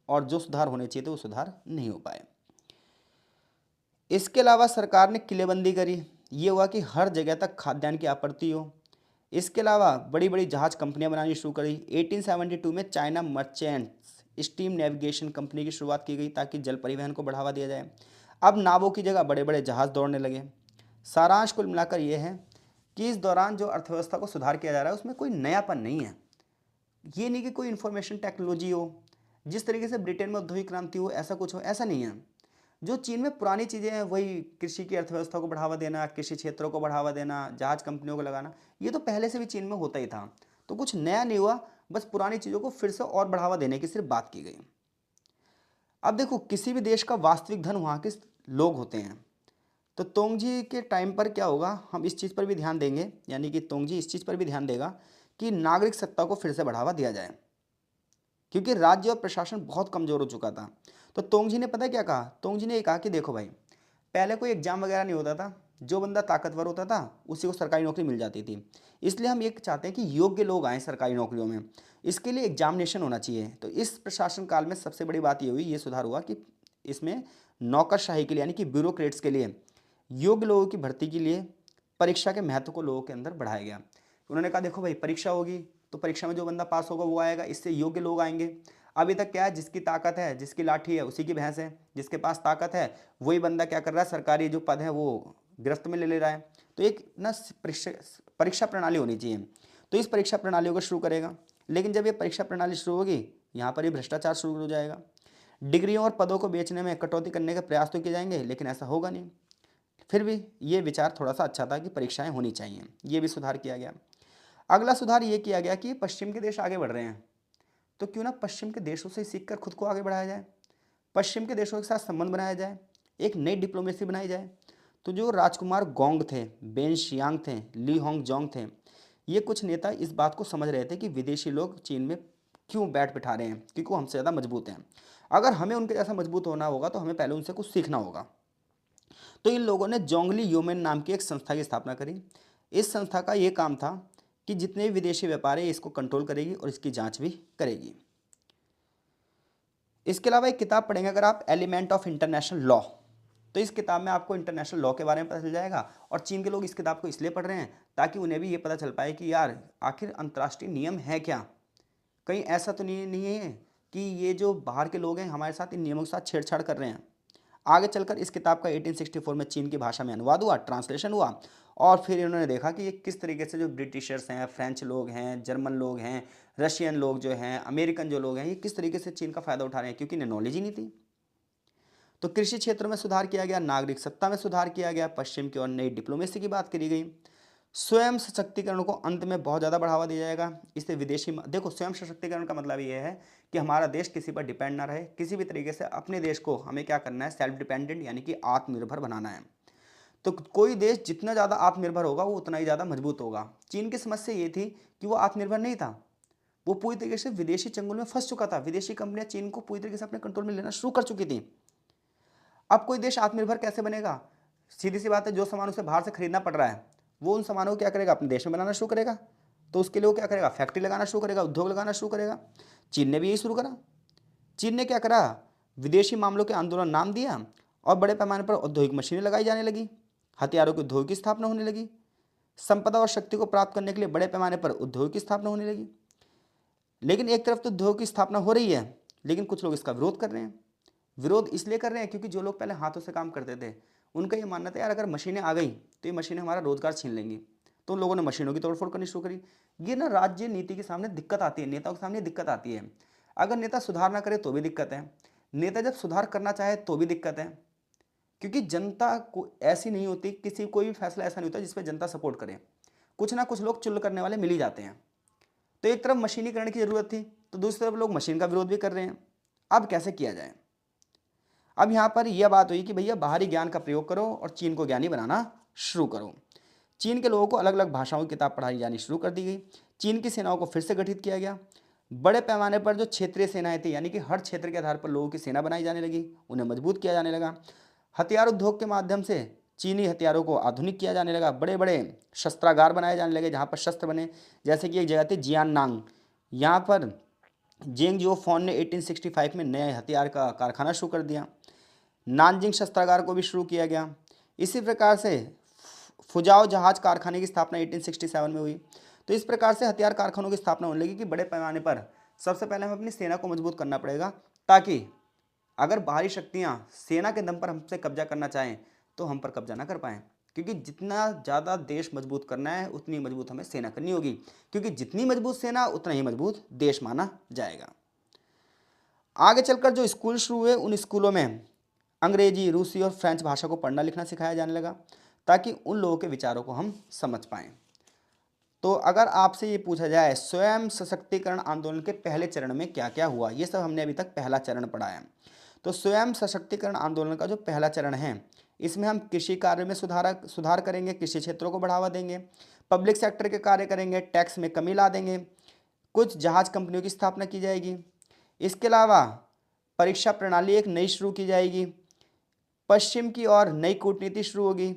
और जो सुधार होने चाहिए थे वो सुधार नहीं हो पाए। इसके अलावा सरकार ने किलेबंदी करी। ये हुआ कि हर जगह तक खाद्यान्न की आपूर्ति हो। इसके अलावा बड़ी बड़ी जहाज कंपनियां बनानी शुरू करी। 1872 में China merchants steam navigation company की शुरुआत की गई ताकि जल परिवहन को बढ़ावा दिया जाए। अब नावों की जगह बड़े बड़े जहाज दौड़ने लगे। सारांश कुल मिलाकर ये है कि इस दौरान जो अर्थव्यवस्था को सुधार किया जा रहा है उसमें कोई नयापन नहीं है। ये नहीं कि कोई इन्फॉर्मेशन टेक्नोलॉजी हो, जिस तरीके से ब्रिटेन में औद्योगिक क्रांति हो ऐसा कुछ हो, ऐसा नहीं है। जो चीन में पुरानी चीज़ें हैं वही कृषि की अर्थव्यवस्था को बढ़ावा देना, कृषि क्षेत्रों को बढ़ावा देना, जहाज कंपनियों को लगाना, ये तो पहले से भी चीन में होता ही था। तो कुछ नया नहीं हुआ, बस पुरानी चीज़ों को फिर से और बढ़ावा देने की सिर्फ बात की गई। अब देखो, किसी भी देश का वास्तविक धन वहाँ के लोग होते हैं। तो तोंगजी के टाइम पर क्या होगा, हम इस चीज़ पर भी ध्यान देंगे, यानी कि तोंगजी इस चीज़ पर भी ध्यान देगा कि नागरिक सत्ता को फिर से बढ़ावा दिया जाए, क्योंकि राज्य और प्रशासन बहुत कमज़ोर हो चुका था। तो तोंगजी ने पता क्या कहा, तोंगजी ने ये कहा कि देखो भाई, पहले कोई एग्जाम वगैरह नहीं होता था, जो बंदा ताकतवर होता था उसी को सरकारी नौकरी मिल जाती थी। इसलिए हम ये चाहते हैं कि योग्य लोग आएँ सरकारी नौकरियों में, इसके लिए एग्जामिनेशन होना चाहिए। तो इस प्रशासन काल में सबसे बड़ी बात ये हुई, ये सुधार हुआ कि इसमें नौकरशाही के लिए यानी कि ब्यूरोक्रेट्स के लिए, योग्य लोगों की भर्ती के लिए परीक्षा के महत्व को लोगों के अंदर बढ़ाया गया। उन्होंने कहा देखो भाई, परीक्षा होगी तो परीक्षा में जो बंदा पास होगा वो आएगा, इससे योग्य लोग आएंगे। अभी तक क्या है, जिसकी ताकत है, जिसकी लाठी है उसी की भैंस है, जिसके पास ताकत है वही बंदा क्या कर रहा है, सरकारी जो पद है वो गिरफ्त में ले ले रहा है। तो एक ना परीक्षा प्रणाली होनी चाहिए। तो इस परीक्षा प्रणालियों को शुरू करेगा, लेकिन जब ये परीक्षा प्रणाली शुरू होगी यहाँ पर ही भ्रष्टाचार शुरू हो जाएगा। डिग्रियों और पदों को बेचने में कटौती करने के प्रयास तो किए जाएंगे, लेकिन ऐसा होगा नहीं। फिर भी ये विचार थोड़ा सा अच्छा था कि परीक्षाएं होनी चाहिए, ये भी सुधार किया गया। अगला सुधार ये किया गया कि पश्चिम के देश आगे बढ़ रहे हैं, तो क्यों ना पश्चिम के देशों से सीखकर खुद को आगे बढ़ाया जाए, पश्चिम के देशों के साथ संबंध बनाया जाए, एक नई डिप्लोमेसी बनाई जाए। तो जो राजकुमार गोंग थे, बेन शियांग थे, ली होंग जोंग थे, ये कुछ नेता इस बात को समझ रहे थे कि विदेशी लोग चीन में क्यों बैठ बिठा रहे हैं, क्योंकि वो हमसे ज़्यादा मजबूत हैं। अगर हमें उनके जैसा मजबूत होना होगा तो हमें पहले उनसे कुछ सीखना होगा। तो इन लोगों ने जोंगली योमेन नाम की एक संस्था की स्थापना करी। इस संस्था का ये काम था कि जितने भी विदेशी व्यापार है इसको कंट्रोल करेगी और इसकी जांच भी करेगी। इसके अलावा एक किताब पढ़ेंगे अगर आप, एलिमेंट ऑफ इंटरनेशनल लॉ, तो इस किताब में आपको इंटरनेशनल लॉ के बारे में पता चल जाएगा। और चीन के लोग इस किताब को इसलिए पढ़ रहे हैं ताकि उन्हें भी ये पता चल पाए कि यार आखिर अंतर्राष्ट्रीय नियम है क्या, कहीं ऐसा तो नहीं है कि ये जो बाहर के लोग हैं हमारे साथ इन नियमों के साथ छेड़छाड़ कर रहे हैं। आगे चलकर इस किताब का 1864 में चीन की भाषा में अनुवाद हुआ, ट्रांसलेशन हुआ, और फिर इन्होंने देखा कि ये किस तरीके से जो ब्रिटिशर्स हैं, फ्रेंच लोग हैं, जर्मन लोग हैं, रशियन लोग जो हैं, अमेरिकन जो लोग हैं, ये किस तरीके से चीन का फ़ायदा उठा रहे हैं, क्योंकि इन्हें नॉलेज ही नहीं थी। तो कृषि क्षेत्र में सुधार किया गया, नागरिक सत्ता में सुधार किया गया, पश्चिम की ओर नई डिप्लोमेसी की बात करी गई, स्वयं सशक्तिकरण को अंत में बहुत ज़्यादा बढ़ावा दिया जाएगा। इससे विदेशी, देखो स्वयं सशक्तिकरण का मतलब ये है कि हमारा देश किसी पर डिपेंड ना रहे, किसी भी तरीके से अपने देश को हमें क्या करना है, सेल्फ डिपेंडेंट यानी कि आत्मनिर्भर बनाना है। तो कोई देश जितना ज़्यादा आत्मनिर्भर होगा वो उतना ही ज़्यादा मजबूत होगा। चीन की समस्या ये थी कि वो आत्मनिर्भर नहीं था, वो पूरी तरीके से विदेशी चंगुल में फंस चुका था। विदेशी कंपनियां चीन को पूरी तरीके से अपने कंट्रोल में लेना शुरू कर चुकी थी। अब कोई देश आत्मनिर्भर कैसे बनेगा? सीधी सी बात है, जो सामान उसे बाहर से खरीदना पड़ रहा है वो उन सामानों को क्या करेगा, अपने देश में बनाना शुरू करेगा। तो उसके लिए वो क्या करेगा, फैक्ट्री लगाना शुरू करेगा, उद्योग लगाना शुरू करेगा। चीन ने भी यही शुरू करा। चीन ने क्या करा, विदेशी मामलों के आंदोलन नाम दिया और बड़े पैमाने पर औद्योगिक मशीनें लगाई जाने लगी, हथियारों के उद्योग की स्थापना होने लगी, संपदा और शक्ति को प्राप्त करने के लिए बड़े पैमाने पर उद्योग की स्थापना होने लगी। लेकिन एक तरफ तो उद्योग की स्थापना हो रही है, लेकिन कुछ लोग इसका विरोध कर रहे हैं। विरोध इसलिए कर रहे हैं क्योंकि जो लोग पहले हाथों से काम करते थे उनका ये मानना था यार अगर मशीनें आ गई तो ये मशीनें हमारा रोजगार छीन लेंगी। तो उन लोगों ने मशीनों की तोड़फोड़ करनी शुरू करी। ये ना राज्य नीति के सामने दिक्कत आती है, नेताओं के सामने दिक्कत आती है। अगर नेता सुधार ना करे तो भी दिक्कत है, नेता जब सुधार करना चाहे तो भी दिक्कत है, क्योंकि जनता को ऐसी नहीं होती, किसी कोई भी फैसला ऐसा नहीं होता जिसपे जनता सपोर्ट करे। कुछ ना कुछ लोग चुल करने वाले मिल ही जाते हैं। तो एक तरफ मशीनीकरण की जरूरत थी तो दूसरी तरफ लोग मशीन का विरोध भी कर रहे हैं। अब कैसे किया जाए? अब यहाँ पर यह बात हुई कि भैया बाहरी ज्ञान का प्रयोग करो और चीन को ज्ञानी बनाना शुरू करो। चीन के लोगों को अलग अलग भाषाओं की किताब पढ़ाई जानी शुरू कर दी गई। चीन की सेनाओं को फिर से गठित किया गया। बड़े पैमाने पर जो क्षेत्रीय सेनाएं थी यानी कि हर क्षेत्र के आधार पर लोगों की सेना बनाई जाने लगी, उन्हें मजबूत किया जाने लगा। हथियार उद्योग के माध्यम से चीनी हथियारों को आधुनिक किया जाने लगा। बड़े बड़े शस्त्रागार बनाए जाने लगे जहाँ पर शस्त्र बने, जैसे कि एक जगह थी जियाननांग, यहाँ पर जेंग जियो फोन ने 1865 में नए हथियार का कारखाना शुरू कर दिया। नानजिंग शस्त्रागार को भी शुरू किया गया। इसी प्रकार से फुजाओ जहाज कारखाने की स्थापना 1867 में हुई। तो इस प्रकार से हथियार कारखानों की स्थापना होने लगी कि बड़े पैमाने पर सबसे पहले हमें अपनी सेना को मजबूत करना पड़ेगा, ताकि अगर बाहरी शक्तियां सेना के दम पर हमसे कब्जा करना चाहें तो हम पर कब्जा ना कर पाएं। क्योंकि जितना ज़्यादा देश मजबूत करना है उतनी मजबूत हमें सेना करनी होगी, क्योंकि जितनी मजबूत सेना उतना ही मजबूत देश माना जाएगा। आगे चलकर जो स्कूल शुरू हुए उन स्कूलों में अंग्रेजी, रूसी और फ्रेंच भाषा को पढ़ना लिखना सिखाया जाने लगा, ताकि उन लोगों के विचारों को हम समझ पाएं। तो अगर आपसे ये पूछा जाए स्वयं सशक्तिकरण आंदोलन के पहले चरण में क्या क्या हुआ, ये सब हमने अभी तक पहला चरण पढ़ा है। तो स्वयं सशक्तिकरण आंदोलन का जो पहला चरण है इसमें हम कृषि कार्य में सुधार करेंगे, कृषि क्षेत्रों को बढ़ावा देंगे, पब्लिक सेक्टर के कार्य करेंगे, टैक्स में कमी ला देंगे, कुछ जहाज कंपनियों की स्थापना की जाएगी। इसके अलावा परीक्षा प्रणाली एक नई शुरू की जाएगी, पश्चिम की ओर नई कूटनीति शुरू होगी।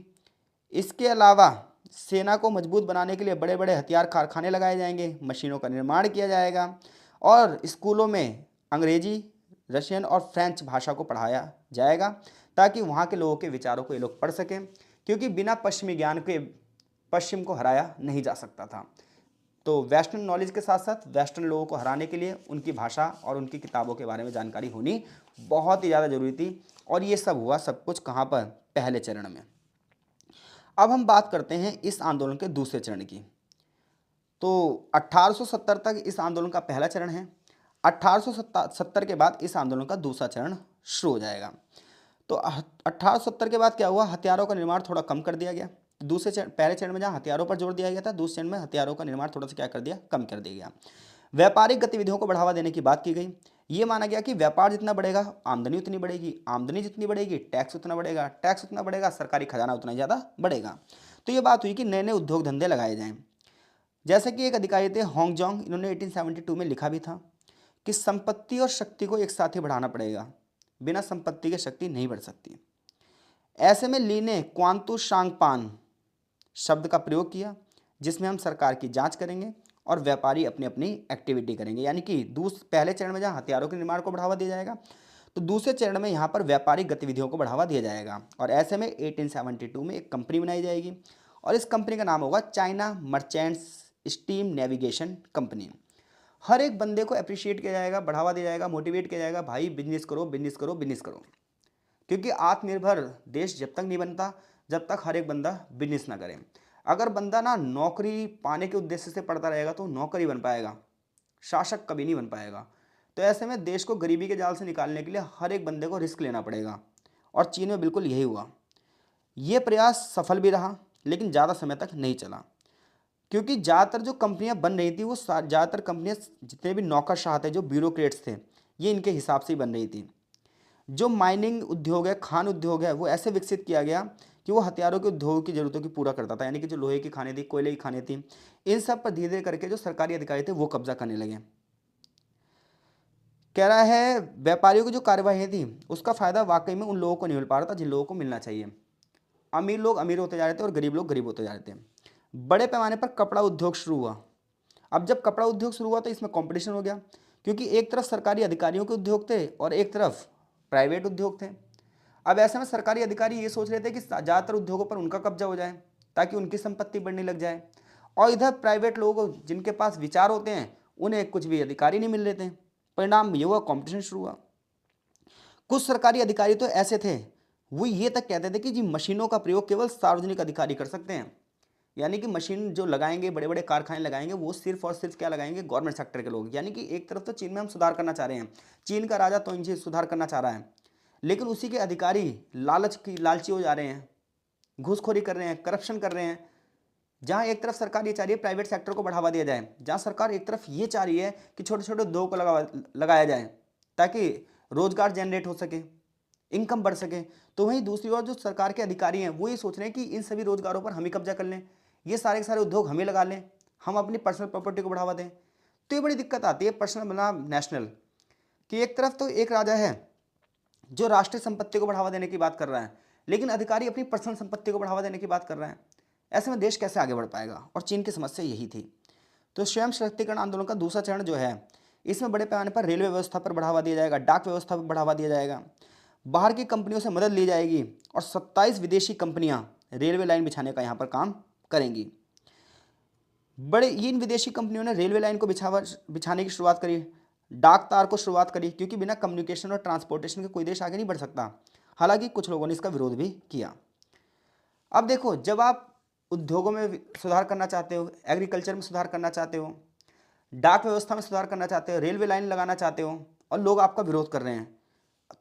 इसके अलावा सेना को मजबूत बनाने के लिए बड़े बड़े हथियार कारखाने लगाए जाएंगे, मशीनों का निर्माण किया जाएगा और स्कूलों में अंग्रेजी, रशियन और फ्रेंच भाषा को पढ़ाया जाएगा, ताकि वहाँ के लोगों के विचारों को ये लोग पढ़ सकें, क्योंकि बिना पश्चिमी ज्ञान के पश्चिम को हराया नहीं जा सकता था। तो वेस्टर्न नॉलेज के साथ साथ वेस्टर्न लोगों को हराने के लिए उनकी भाषा और उनकी किताबों के बारे में जानकारी होनी बहुत ही ज़्यादा ज़रूरी थी। और ये सब हुआ सब कुछ कहाँ पर, पहले चरण में। अब हम बात करते हैं इस आंदोलन के दूसरे चरण की। तो 1870 तक इस आंदोलन का पहला चरण है। 1870 के बाद इस आंदोलन का दूसरा चरण शुरू हो जाएगा। तो 1870 के बाद क्या हुआ, हथियारों का निर्माण थोड़ा कम कर दिया गया। दूसरे चरण, पहले चरण में जहाँ हथियारों पर जोर दिया गया था, दूसरे चरण में हथियारों का निर्माण थोड़ा सा क्या कर दिया, कम कर दिया गया। व्यापारिक गतिविधियों को बढ़ावा देने की बात की गई। ये माना गया कि व्यापार जितना बढ़ेगा आमदनी उतनी बढ़ेगी, आमदनी जितनी बढ़ेगी टैक्स उतना बढ़ेगा, टैक्स उतना बढ़ेगा सरकारी खजाना उतना ज़्यादा बढ़ेगा। तो ये बात हुई कि नए नए उद्योग धंधे लगाए जाएं। जैसे कि एक अधिकारी थे होंगजोंग, इन्होंने 1872 में लिखा भी था कि संपत्ति और शक्ति को एक साथ ही बढ़ाना पड़ेगा, बिना संपत्ति के शक्ति नहीं बढ़ सकती। ऐसे में ली ने क्वांतु शांगपान शब्द का प्रयोग किया, जिसमें हम सरकार की जांच करेंगे और व्यापारी अपनी अपनी एक्टिविटी करेंगे। यानी कि पहले चरण में जहां हथियारों के निर्माण को बढ़ावा दिया जाएगा, तो दूसरे चरण में यहाँ पर व्यापारिक गतिविधियों को बढ़ावा दिया जाएगा। और ऐसे में 1872 में एक कंपनी बनाई जाएगी और इस कंपनी का नाम होगा China merchants steam navigation company. हर एक बंदे को अप्रिशिएट किया जाएगा, बढ़ावा दिया जाएगा, मोटिवेट किया जाएगा, भाई बिजनेस करो, बिजनेस करो, बिजनेस करो। क्योंकि आत्मनिर्भर देश जब तक नहीं बनता जब तक हर एक बंदा बिजनेस ना करे। अगर बंदा ना नौकरी पाने के उद्देश्य से पढ़ता रहेगा तो नौकरी बन पाएगा, शासक कभी नहीं बन पाएगा। तो ऐसे में देश को गरीबी के जाल से निकालने के लिए हर एक बंदे को रिस्क लेना पड़ेगा और चीन में बिल्कुल यही हुआ। ये प्रयास सफल भी रहा लेकिन ज़्यादा समय तक नहीं चला, क्योंकि ज़्यादातर जो कंपनियां बन रही थी वो ज़्यादातर कंपनियां, जितने भी नौकरशाह थे, जो ब्यूरोक्रेट्स थे, ये इनके हिसाब से ही बन रही थी। जो माइनिंग उद्योग है, खान उद्योग है, वो ऐसे विकसित किया गया कि वो हथियारों के उद्योग की जरूरतों की पूरा करता था। यानी कि जो लोहे की खानें थी, कोयले की खानें थी, इन सब पर धीरे धीरे करके जो सरकारी अधिकारी थे वो कब्जा करने लगे। कह रहा है व्यापारियों की जो कार्यवाही थी उसका फायदा वाकई में उन लोगों को नहीं मिल पा रहा था जिन लोगों को मिलना चाहिए। अमीर लोग अमीर होते जा रहे थे और गरीब लोग गरीब होते जा रहे थे। बड़े पैमाने पर कपड़ा उद्योग शुरू हुआ। अब जब कपड़ा उद्योग शुरू हुआ तो इसमें कंपटीशन हो गया, क्योंकि एक तरफ सरकारी अधिकारियों के उद्योग थे और एक तरफ प्राइवेट उद्योग थे। अब ऐसे में सरकारी अधिकारी ये सोच रहे थे कि ज़्यादातर उद्योगों पर उनका कब्जा हो जाए ताकि उनकी संपत्ति बढ़ने लग जाए, और इधर प्राइवेट लोग जिनके पास विचार होते हैं उन्हें कुछ भी अधिकारी नहीं मिल रहे थे। परिणाम ये हुआ, कंपटीशन शुरू हुआ। कुछ सरकारी अधिकारी तो ऐसे थे, वो ये तक कहते थे कि जी मशीनों का प्रयोग केवल सार्वजनिक अधिकारी कर सकते हैं। यानी कि मशीन जो लगाएंगे, बड़े बड़े कारखाने लगाएंगे, वो सिर्फ और सिर्फ क्या लगाएंगे, गवर्नमेंट सेक्टर के लोग। यानी कि एक तरफ तो चीन में हम सुधार करना चाह रहे हैं, चीन का राजा तो इनसे सुधार करना चाह रहा है, लेकिन उसी के अधिकारी लालची हो जा रहे हैं, घूसखोरी कर रहे हैं, करप्शन कर रहे हैं। जहां एक तरफ सरकार ये चाह रही है प्राइवेट सेक्टर को बढ़ावा दिया जाए, जहां सरकार एक तरफ ये चाह रही है कि छोटे छोटे उद्योग को लगाया जाए ताकि रोजगार जनरेट हो सके, इनकम बढ़ सके, तो वहीं दूसरी ओर जो सरकार के अधिकारी हैं वो ये सोच रहे हैं कि इन सभी रोजगारों पर हम ही कब्जा कर लें, ये सारे के सारे उद्योग हम ही लगा लें, हम अपनी पर्सनल प्रॉपर्टी को बढ़ावा दें। तो ये बड़ी दिक्कत आती है पर्सनल बनाम नेशनल, कि एक तरफ तो एक राजा है जो राष्ट्रीय संपत्ति को बढ़ावा देने की बात कर रहा है, लेकिन अधिकारी अपनी पर्सनल संपत्ति को बढ़ावा देने की बात कर रहा है। ऐसे में देश कैसे आगे बढ़ पाएगा? और चीन की समस्या यही थी। तो स्वयं सशक्तिकरण आंदोलन का दूसरा चरण जो है, इसमें बड़े पैमाने पर रेलवे व्यवस्था पर बढ़ावा दिया जाएगा, डाक व्यवस्था पर बढ़ावा दिया जाएगा, बाहर की कंपनियों से मदद ली जाएगी और 27 विदेशी कंपनियां रेलवे लाइन बिछाने का यहाँ पर काम करेंगी। बड़े इन विदेशी कंपनियों ने रेलवे लाइन को बिछाने की शुरुआत करी, डाक तार को शुरुआत करी, क्योंकि बिना कम्युनिकेशन और ट्रांसपोर्टेशन के कोई देश आगे नहीं बढ़ सकता। हालांकि कुछ लोगों ने इसका विरोध भी किया। अब देखो, जब आप उद्योगों में सुधार करना चाहते हो, एग्रीकल्चर में सुधार करना चाहते हो, डाक व्यवस्था में सुधार करना चाहते हो, रेलवे लाइन लगाना चाहते हो, और लोग आपका विरोध कर रहे हैं,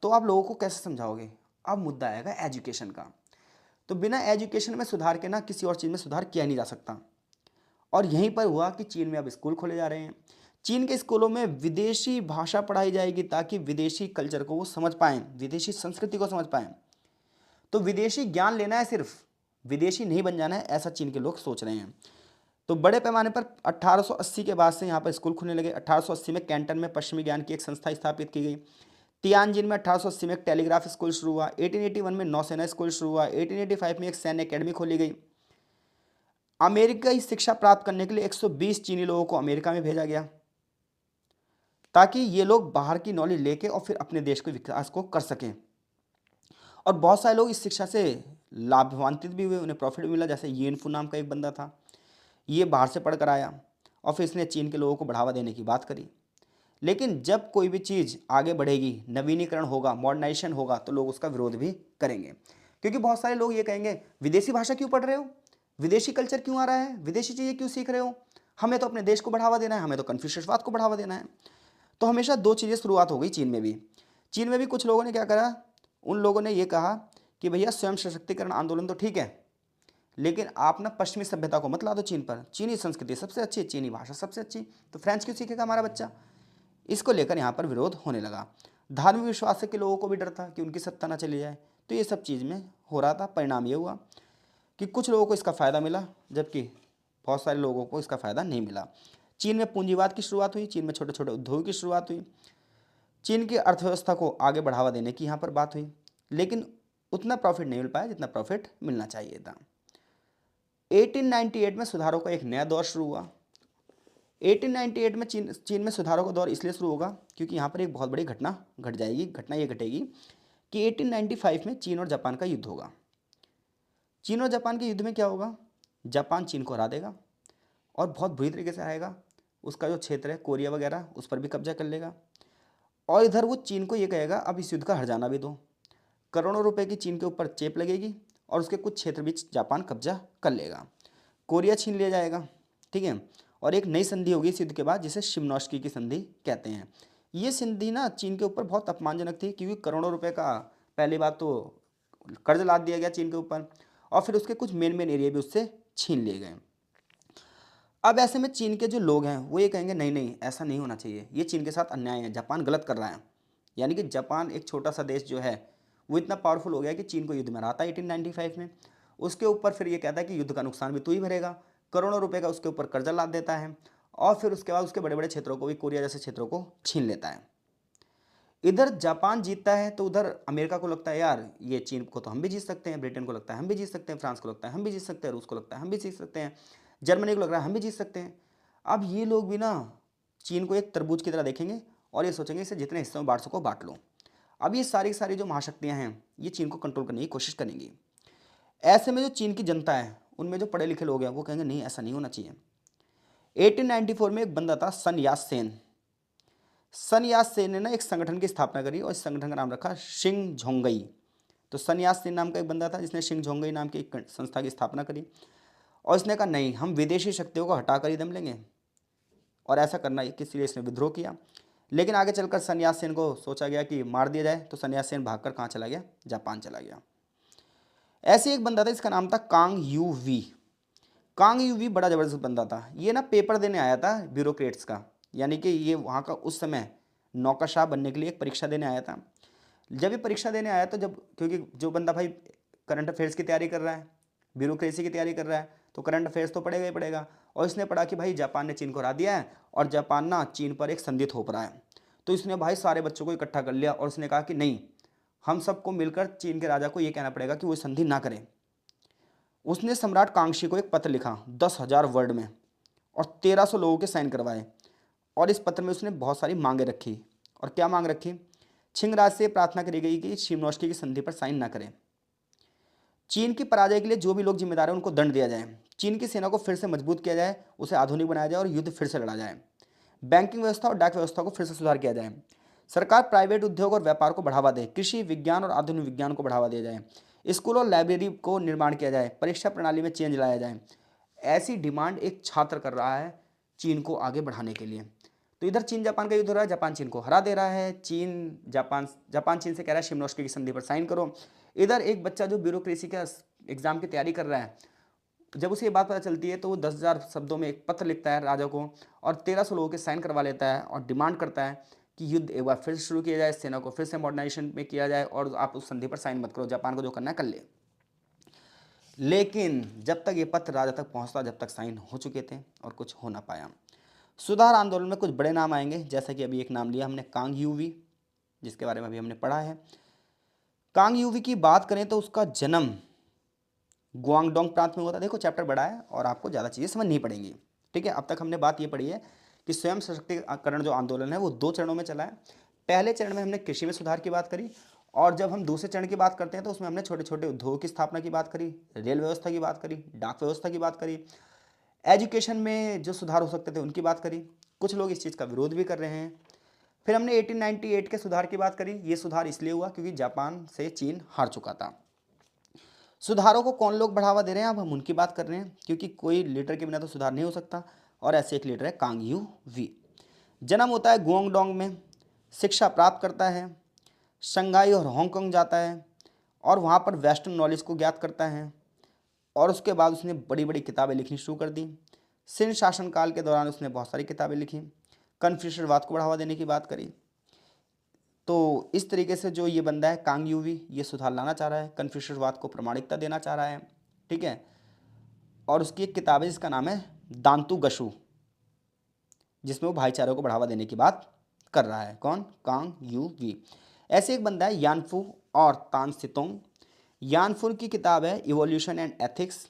तो आप लोगों को कैसे समझाओगे? अब मुद्दा आएगा एजुकेशन का। तो बिना एजुकेशन में सुधार के ना किसी और चीज़ में सुधार किया नहीं जा सकता। और यहीं पर हुआ कि चीन में अब स्कूल खोले जा रहे हैं। चीन के स्कूलों में विदेशी भाषा पढ़ाई जाएगी ताकि विदेशी कल्चर को वो समझ पाएं, विदेशी संस्कृति को समझ पाएं। तो विदेशी ज्ञान लेना है, सिर्फ विदेशी नहीं बन जाना है, ऐसा चीन के लोग सोच रहे हैं। तो बड़े पैमाने पर 1880 के बाद से यहाँ पर स्कूल खुलने लगे। 1880 में कैंटन में पश्चिमी ज्ञान की एक संस्था स्थापित की गई। तियानजिन में 1880 में एक टेलीग्राफ स्कूल शुरू हुआ। 1881 में नौसेना स्कूल शुरू हुआ। 1885 में एक सैन्य अकेडमी खोली गई। अमेरिकी शिक्षा प्राप्त करने के लिए 120 चीनी लोगों को अमेरिका में भेजा गया ताकि ये लोग बाहर की नॉलेज लेके और फिर अपने देश के विकास को कर सकें। और बहुत सारे लोग इस शिक्षा से लाभान्वित भी हुए, उन्हें प्रॉफिट भी मिला। जैसे येनफू नाम का एक बंदा था, ये बाहर से पढ़ कर आया और फिर इसने चीन के लोगों को बढ़ावा देने की बात करी। लेकिन जब कोई भी चीज़ आगे बढ़ेगी, नवीनीकरण होगा, मॉडर्नाइजेशन होगा, तो लोग उसका विरोध भी करेंगे। क्योंकि बहुत सारे लोग ये कहेंगे, विदेशी भाषा क्यों पढ़ रहे हो, विदेशी कल्चर क्यों आ रहा है, विदेशी चीज़ें क्यों सीख रहे हो, हमें तो अपने देश को बढ़ावा देना है, हमें तो कन्फ्यूशियसवाद को बढ़ावा देना है। तो हमेशा दो चीज़ें शुरुआत हो गई चीन में भी। चीन में भी कुछ लोगों ने क्या करा, उन लोगों ने ये कहा कि भैया स्वयं सशक्तिकरण आंदोलन तो ठीक है, लेकिन आप ना पश्चिमी सभ्यता को मत ला दो चीन पर, चीनी संस्कृति सबसे अच्छी, चीनी भाषा सबसे अच्छी, तो फ्रेंच क्यों सीखेगा हमारा बच्चा। इसको लेकर यहाँ पर विरोध होने लगा। धार्मिक विश्वास के लोगों को भी डर था कि उनकी सत्ता ना चली जाए, तो ये सब चीज़ में हो रहा था। परिणाम ये हुआ कि कुछ लोगों को इसका फ़ायदा मिला जबकि बहुत सारे लोगों को इसका फ़ायदा नहीं मिला। चीन में पूंजीवाद की शुरुआत हुई, चीन में छोटे छोटे उद्योगों की शुरुआत हुई, चीन की अर्थव्यवस्था को आगे बढ़ावा देने की यहाँ पर बात हुई, लेकिन उतना प्रॉफिट नहीं मिल पाया जितना प्रॉफिट मिलना चाहिए था। 1898 में सुधारों का एक नया दौर शुरू हुआ। 1898 में चीन में सुधारों का दौर इसलिए शुरू होगा क्योंकि यहाँ पर एक बहुत बड़ी घटना घट जाएगी। घटना ये घटेगी कि 1895 में चीन और जापान का युद्ध होगा। चीन और जापान के युद्ध में क्या होगा, जापान चीन को हरा देगा और बहुत बुरी तरीके से हराएगा। उसका जो क्षेत्र है कोरिया वगैरह उस पर भी कब्जा कर लेगा। और इधर वो चीन को ये कहेगा अब इस युद्ध का हर जाना भी दो। करोड़ों रुपए की चीन के ऊपर चेप लगेगी और उसके कुछ क्षेत्र भी जापान कब्जा कर लेगा। कोरिया छीन लिया जाएगा, ठीक है। और एक नई संधि होगी इस युद्ध के बाद जिसे शिमनोस्की की संधि कहते हैं। ये संधि ना चीन के ऊपर बहुत अपमानजनक थी क्योंकि करोड़ों रुपए का पहली बात तो कर्ज लाद दिया गया चीन के ऊपर और फिर उसके कुछ मेन एरिया भी उससे छीन लिए गए। अब ऐसे में चीन के जो लोग हैं वो ये कहेंगे नहीं नहीं ऐसा नहीं होना चाहिए, ये चीन के साथ अन्याय है, जापान गलत कर रहा है। यानी कि जापान एक छोटा सा देश जो है वो इतना पावरफुल हो गया कि चीन को युद्ध में हराता है 1895 में। उसके ऊपर फिर ये कहता है कि युद्ध का नुकसान भी तू ही भरेगा, करोड़ों रुपए का उसके ऊपर कर्जा लाद देता है और फिर उसके बाद उसके बड़े बड़े क्षेत्रों को भी, कोरिया जैसे क्षेत्रों को छीन लेता है। इधर जापान जीतता है तो उधर अमेरिका को लगता है यार ये चीन को तो हम भी जीत सकते हैं, ब्रिटेन को लगता है हम भी जीत सकते हैं, फ्रांस को लगता है हम भी जीत सकते हैं, रूस को लगता है हम भी जीत सकते हैं, जर्मनी को लग रहा है हम भी जीत सकते हैं। अब ये लोग भी ना चीन को एक तरबूज की तरह देखेंगे और ये सोचेंगे इसे जितने हिस्सों में बांट सको बांट लो। अब ये सारी सारी जो महाशक्तियाँ हैं ये चीन को कंट्रोल करने की कोशिश करेंगी। ऐसे में जो चीन की जनता है उनमें जो पढ़े लिखे लोग हैं वो कहेंगे नहीं ऐसा नहीं होना चाहिए। 1894 में एक बंदा था सन यात सेन। सन यात सेन ने ना एक संगठन की स्थापना करी और इस संगठन का नाम रखा शिंग झोंगई। तो सन यात सेन नाम का एक बंदा था जिसने शिंग झोंगई नाम की एक संस्था की स्थापना करी और इसने कहा नहीं हम विदेशी शक्तियों को हटाकर ही दम लेंगे और ऐसा करना किसी लिए इसने विद्रोह किया। लेकिन आगे चलकर सन यात सेन को सोचा गया कि मार दिया जाए तो सन यात सेन भागकर कहाँ चला गया, जापान चला गया। ऐसे एक बंदा था इसका नाम था Kang Youwei. Kang Youwei बड़ा ज़बरदस्त बंदा था। ये ना पेपर देने आया था ब्यूरोक्रेट्स का, यानी कि ये वहाँ का उस समय नौकरशाह बनने के लिए एक परीक्षा देने आया था। जब ये परीक्षा देने आया तो जब क्योंकि जो बंदा भाई करंट अफेयर्स की तैयारी कर रहा है, ब्यूरोक्रेसी की तैयारी कर रहा है तो करंट अफेयर्स तो पढ़ेगा ही पढ़ेगा। और इसने पढ़ा कि भाई जापान ने चीन को हरा दिया है और जापान ना चीन पर एक संधि थोप रहा है। तो इसने भाई सारे बच्चों को इकट्ठा कर लिया और उसने कहा कि नहीं हम सबको मिलकर चीन के राजा को ये कहना पड़ेगा कि वो संधि ना करें। उसने सम्राट कांगशी को एक पत्र लिखा 10,000 वर्ड में और 1300 लोगों के साइन करवाए और इस पत्र में उसने बहुत सारी मांगे रखी। और क्या मांग रखी, छिंगराज से प्रार्थना करी गई कि शिमोनोस्की की संधि पर साइन ना करें। चीन की पराजय के लिए जो भी लोग जिम्मेदार हैं उनको दंड दिया जाए, चीन की सेना को फिर से मजबूत किया जाए, उसे आधुनिक बनाया जाए और युद्ध फिर से लड़ा जाए, बैंकिंग व्यवस्था और डाक व्यवस्था को फिर से सुधार किया जाए, सरकार प्राइवेट उद्योग और व्यापार को बढ़ावा दे, कृषि विज्ञान और आधुनिक विज्ञान को बढ़ावा दिया जाए, स्कूल और लाइब्रेरी को निर्माण किया जाए, परीक्षा प्रणाली में चेंज लाया जाए। ऐसी डिमांड एक छात्र कर रहा है चीन को आगे बढ़ाने के लिए। तो इधर चीन जापान का युद्ध हो रहा है, जापान चीन को हरा दे रहा है, जापान चीन से कह रहा है शिमोनोस्की की संधि पर साइन करो। इधर एक बच्चा जो ब्यूरोक्रेसी का एग्जाम की तैयारी कर रहा है, जब उसे ये बात पता चलती है तो वो 10,000 शब्दों में एक पत्र लिखता है राजा को और 1300 लोगों के साइन करवा लेता है और डिमांड करता है कि युद्ध एक बार फिर शुरू किया जाए, सेना को फिर से मॉडर्नाइजेशन में किया जाए और आप उस संधि पर साइन मत करो, जापान को जो करना है कर ले। लेकिन जब तक ये पत्र राजा तक पहुंचता जब तक साइन हो चुके थे और कुछ हो ना पाया। सुधार आंदोलन में कुछ बड़े नाम आएंगे, जैसा कि अभी एक नाम लिया हमने कांग यूवी, जिसके बारे में अभी हमने पढ़ा है। कांग यूवी की बात करें तो उसका जन्म गुआंगडोंग प्रांत में हुआ था। देखो चैप्टर बड़ा है और आपको ज़्यादा चीज़ें समझ नहीं पड़ेंगी, ठीक है। अब तक हमने बात ये पढ़ी है कि स्वयं सशक्तिकरण जो आंदोलन है वो 2 चरणों में चला है। पहले चरण में हमने कृषि में सुधार की बात करी और जब हम दूसरे चरण की बात करते हैं तो उसमें हमने छोटे छोटे उद्योगों की स्थापना की बात करी, रेल व्यवस्था की बात करी, डाक व्यवस्था की बात करी, एजुकेशन में जो सुधार हो सकते थे उनकी बात करी। कुछ लोग इस चीज़ का विरोध भी कर रहे हैं। फिर हमने 1898 के सुधार की बात करी। ये सुधार इसलिए हुआ क्योंकि जापान से चीन हार चुका था। सुधारों को कौन लोग बढ़ावा दे रहे हैं, अब हम उनकी बात कर रहे हैं क्योंकि कोई लीडर के बिना तो सुधार नहीं हो सकता और ऐसे एक लीडर है कांग यू वी। जन्म होता है गुआंगडोंग में, शिक्षा प्राप्त करता है, शंघाई और हांगकांग जाता है और वहाँ पर वेस्टर्न नॉलेज को ज्ञात करता है और उसके बाद उसने बड़ी बड़ी किताबें लिखनी शुरू कर दी। सिंह शासनकाल के दौरान उसने बहुत सारी किताबें लिखी, कन्फ्यूशनवाद को बढ़ावा देने की बात करी। तो इस तरीके से जो ये बंदा है कांग यूवी, ये सुधार लाना चाह रहा है, कन्फ्यूशनवाद को प्रामाणिकता देना चाह रहा है, ठीक है। और उसकी एक किताब है जिसका नाम है दांतु गशु, जिसमें वो भाईचारे को बढ़ावा देने की बात कर रहा है। कौन, कांग यूवी। ऐसे एक बंदा है यानफू और तान सितोंग। यानफू की किताब है इवोल्यूशन एंड एथिक्स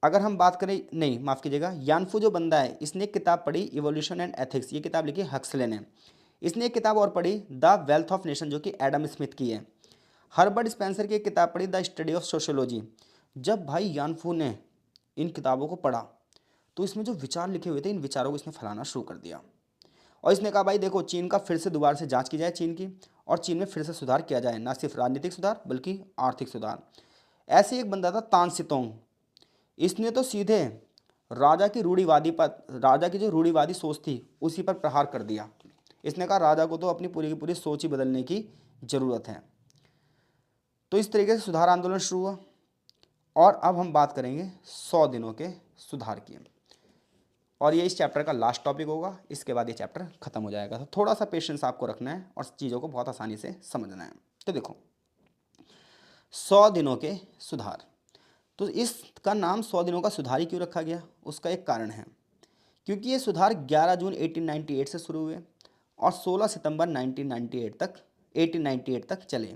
अगर हम बात करें, नहीं माफ़ कीजिएगा, यानफू जो बंदा है इसने एक किताब पढ़ी इवोल्यूशन एंड एथिक्स, ये किताब लिखी हक्सले ने। इसने एक किताब और पढ़ी द वेल्थ ऑफ नेशन जो कि एडम स्मिथ की है। हर्बर्ट स्पेंसर की एक किताब पढ़ी द स्टडी ऑफ सोशियोलॉजी। जब भाई यानफू ने इन किताबों को पढ़ा तो इसमें जो विचार लिखे हुए थे इन विचारों को इसने फैलाना शुरू कर दिया। और इसने कहा भाई देखो, चीन का फिर से दोबारा से जांच की जाए चीन की, और चीन में फिर से सुधार किया जाए, ना सिर्फ राजनीतिक सुधार बल्कि आर्थिक सुधार। ऐसे एक बंदा था तान सितोंग। इसने तो सीधे राजा की जो रूढ़िवादी सोच थी उसी पर प्रहार कर दिया। इसने कहा राजा को तो अपनी पूरी की पूरी सोच ही बदलने की जरूरत है। तो इस तरीके से सुधार आंदोलन शुरू हुआ। और अब हम बात करेंगे 100 दिनों के सुधार की, और ये इस चैप्टर का लास्ट टॉपिक होगा। इसके बाद ये चैप्टर खत्म हो जाएगा। तो थोड़ा सा पेशेंस आपको रखना है और चीज़ों को बहुत आसानी से समझना है। तो देखो, 100 दिनों के सुधार, तो इसका नाम 100 दिनों का सुधार ही क्यों रखा गया, उसका एक कारण है। क्योंकि ये सुधार 11 जून 1898 से शुरू हुए और 16 सितंबर 1898 तक चले।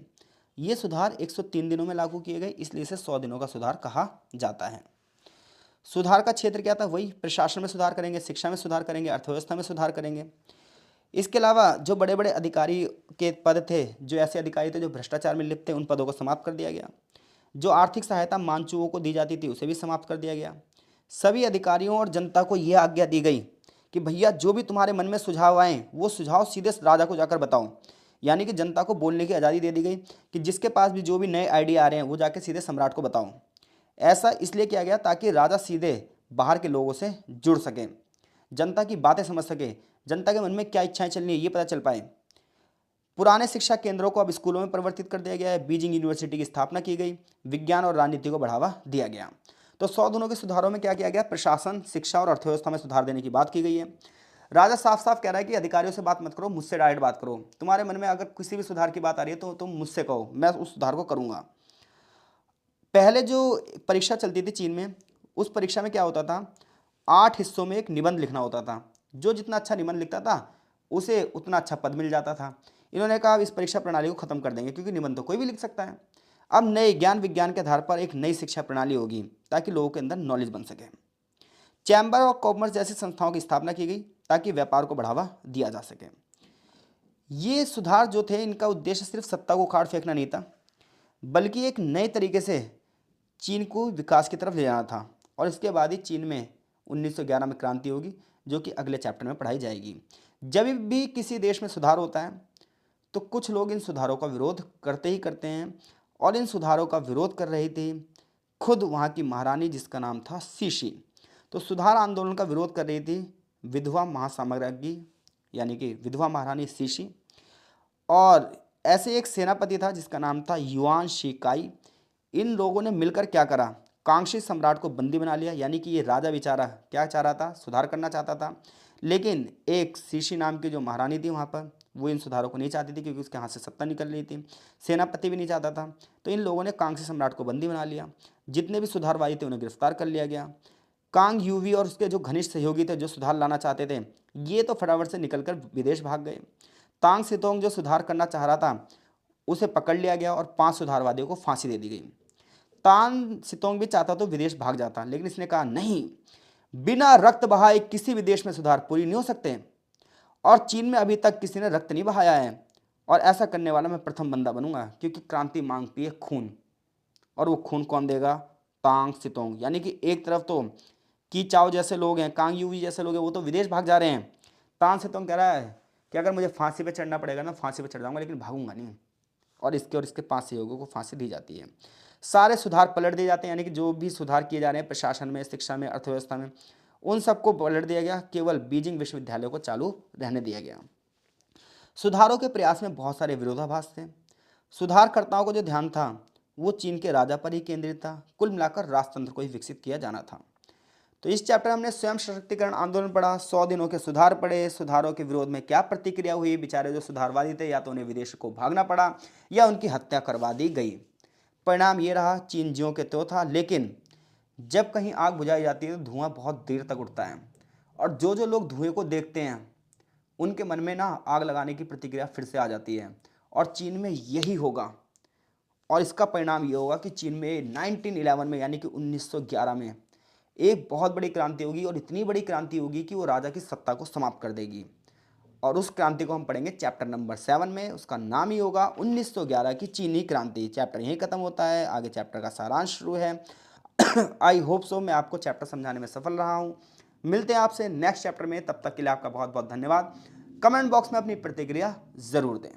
ये सुधार 103 दिनों में लागू किए गए, इसलिए इसे 100 दिनों का सुधार कहा जाता है। सुधार का क्षेत्र क्या था, वही प्रशासन में सुधार करेंगे, शिक्षा में सुधार करेंगे, अर्थव्यवस्था में सुधार करेंगे। इसके अलावा जो बड़े बड़े अधिकारी के पद थे, जो ऐसे अधिकारी थे जो भ्रष्टाचार में लिप्त थे, उन पदों को समाप्त कर दिया गया। जो आर्थिक सहायता मानचुओं को दी जाती थी उसे भी समाप्त कर दिया गया। सभी अधिकारियों और जनता को यह आज्ञा दी गई कि भैया जो भी तुम्हारे मन में सुझाव आए वो सुझाव सीधे राजा को जाकर बताओ। यानी कि जनता को बोलने की आज़ादी दे दी गई कि जिसके पास भी जो भी नए आइडिया आ रहे हैं वो जाके सीधे सम्राट को बताओ। ऐसा इसलिए किया गया ताकि राजा सीधे बाहर के लोगों से जुड़ सकें, जनता की बातें समझ सके, जनता के मन में क्या इच्छाएं चल रही है ये पता चल पाए। पुराने शिक्षा केंद्रों को अब स्कूलों में परिवर्तित कर दिया गया है। बीजिंग यूनिवर्सिटी की स्थापना की गई। विज्ञान और राजनीति को बढ़ावा दिया गया। तो 100 दिनों के सुधारों में क्या किया गया, प्रशासन, शिक्षा और अर्थव्यवस्था में सुधार देने की बात की गई है। राजा साफ साफ कह रहा है कि अधिकारियों से बात मत करो, मुझसे डायरेक्ट बात करो। तुम्हारे मन में अगर किसी भी सुधार की बात आ रही है तो तुम मुझसे कहो, मैं उस सुधार को करूंगा। पहले जो परीक्षा चलती थी चीन में, उस परीक्षा में क्या होता था, 8 हिस्सों में एक निबंध लिखना होता था। जो जितना अच्छा निबंध लिखता था उसे उतना अच्छा पद मिल जाता था। इन्होंने कहा अब इस परीक्षा प्रणाली को खत्म कर देंगे, क्योंकि निबंध तो कोई भी लिख सकता है। अब नए ज्ञान विज्ञान के आधार पर एक नई शिक्षा प्रणाली होगी ताकि लोगों के अंदर नॉलेज बन सके। चैम्बर ऑफ कॉमर्स जैसी संस्थाओं की स्थापना की गई ताकि व्यापार को बढ़ावा दिया जा सके। ये सुधार जो थे, इनका उद्देश्य सिर्फ सत्ता को उखाड़ फेंकना नहीं था, बल्कि एक नए तरीके से चीन को विकास की तरफ ले जाना था। और इसके बाद ही चीन में 1911 में क्रांति होगी, जो कि अगले चैप्टर में पढ़ाई जाएगी। जब भी किसी देश में सुधार होता है तो कुछ लोग इन सुधारों का विरोध करते ही करते हैं, और इन सुधारों का विरोध कर रही थी खुद वहाँ की महारानी, जिसका नाम था सीशी। तो सुधार आंदोलन का विरोध कर रही थी विधवा महासाम्राज्ञी, यानी कि विधवा महारानी सीशी। और ऐसे एक सेनापति था जिसका नाम था युआन शिकाई। इन लोगों ने मिलकर क्या करा, कांक्षी सम्राट को बंदी बना लिया। यानी कि ये राजा बेचारा क्या चाह रहा था, सुधार करना चाहता था, लेकिन एक सीशी नाम की जो महारानी थी वहाँ पर, वो इन सुधारों को नहीं चाहती थी, क्योंकि उसके हाथ से सत्ता निकल रही थी। सेनापति भी नहीं चाहता था। तो इन लोगों ने कांक्षी सम्राट को बंदी बना लिया। जितने भी सुधारवादी थे उन्हें गिरफ्तार कर लिया गया। कांग यूवी और उसके जो घनिष्ठ सहयोगी थे जो सुधार लाना चाहते थे, ये तो फटाफट से निकलकर विदेश भाग गए। तांग सितोंग जो सुधार करना चाह रहा था उसे पकड़ लिया गया और 5 सुधारवादियों को फांसी दे दी गई। तान सितोंग भी चाहता तो विदेश भाग जाता, लेकिन इसने कहा नहीं, बिना रक्त बहाए किसी भी देश में सुधार पूरी नहीं हो सकते, और चीन में अभी तक किसी ने रक्त नहीं बहाया है, और ऐसा करने वाला मैं प्रथम बंदा बनूंगा, क्योंकि क्रांति मांगती है खून। और वो खून कौन देगा, तांग सितोंग। यानी कि एक तरफ तो की चाओ जैसे लोग हैं, कांग यूवी जैसे लोग हैं, वो तो विदेश भाग जा रहे हैं। तांग सितोंग कह रहा है कि अगर मुझे फांसी पे चढ़ना पड़ेगा ना, फांसी पे चढ़ जाऊंगा, लेकिन भागूंगा नहीं। और इसके 5 सहयोगियों को फांसी दी जाती है। सारे सुधार पलट दिए जाते हैं, यानी कि जो भी सुधार किए जा रहे हैं प्रशासन में, शिक्षा में, अर्थव्यवस्था में, उन सबको पलट दिया गया। केवल बीजिंग विश्वविद्यालय को चालू रहने दिया गया। सुधारों के प्रयास में बहुत सारे विरोधाभास थे। सुधारकर्ताओं को जो ध्यान था वो चीन के राजा पर ही केंद्रित था। कुल मिलाकर राजतंत्र को ही विकसित किया जाना था। तो इस चैप्टर में हमने स्वयं सशक्तिकरण आंदोलन पढ़ा, 100 दिनों के सुधार पढ़े, सुधारों के विरोध में क्या प्रतिक्रिया हुई, बेचारे जो सुधारवादी थे या तो उन्हें विदेश को भागना पड़ा या उनकी हत्या करवा दी गई। परिणाम ये रहा, चीन ज्यों के त्यों था। लेकिन जब कहीं आग बुझाई जाती है तो धुआं बहुत देर तक उठता है, और जो जो लोग धुएं को देखते हैं उनके मन में ना आग लगाने की प्रतिक्रिया फिर से आ जाती है। और चीन में यही होगा, और इसका परिणाम ये होगा कि चीन में 1911 में, यानी कि 1911 में एक बहुत बड़ी क्रांति होगी और इतनी बड़ी क्रांति होगी कि वो राजा की सत्ता को समाप्त कर देगी। और उस क्रांति को हम पढ़ेंगे चैप्टर नंबर 7 में। उसका नाम ही होगा 1911 की चीनी क्रांति। चैप्टर यहीं खत्म होता है, आगे चैप्टर का सारांश शुरू है। आई होप सो मैं आपको चैप्टर समझाने में सफल रहा हूँ। मिलते हैं आपसे नेक्स्ट चैप्टर में, तब तक के लिए आपका बहुत बहुत धन्यवाद। कमेंट बॉक्स में अपनी प्रतिक्रिया ज़रूर दें।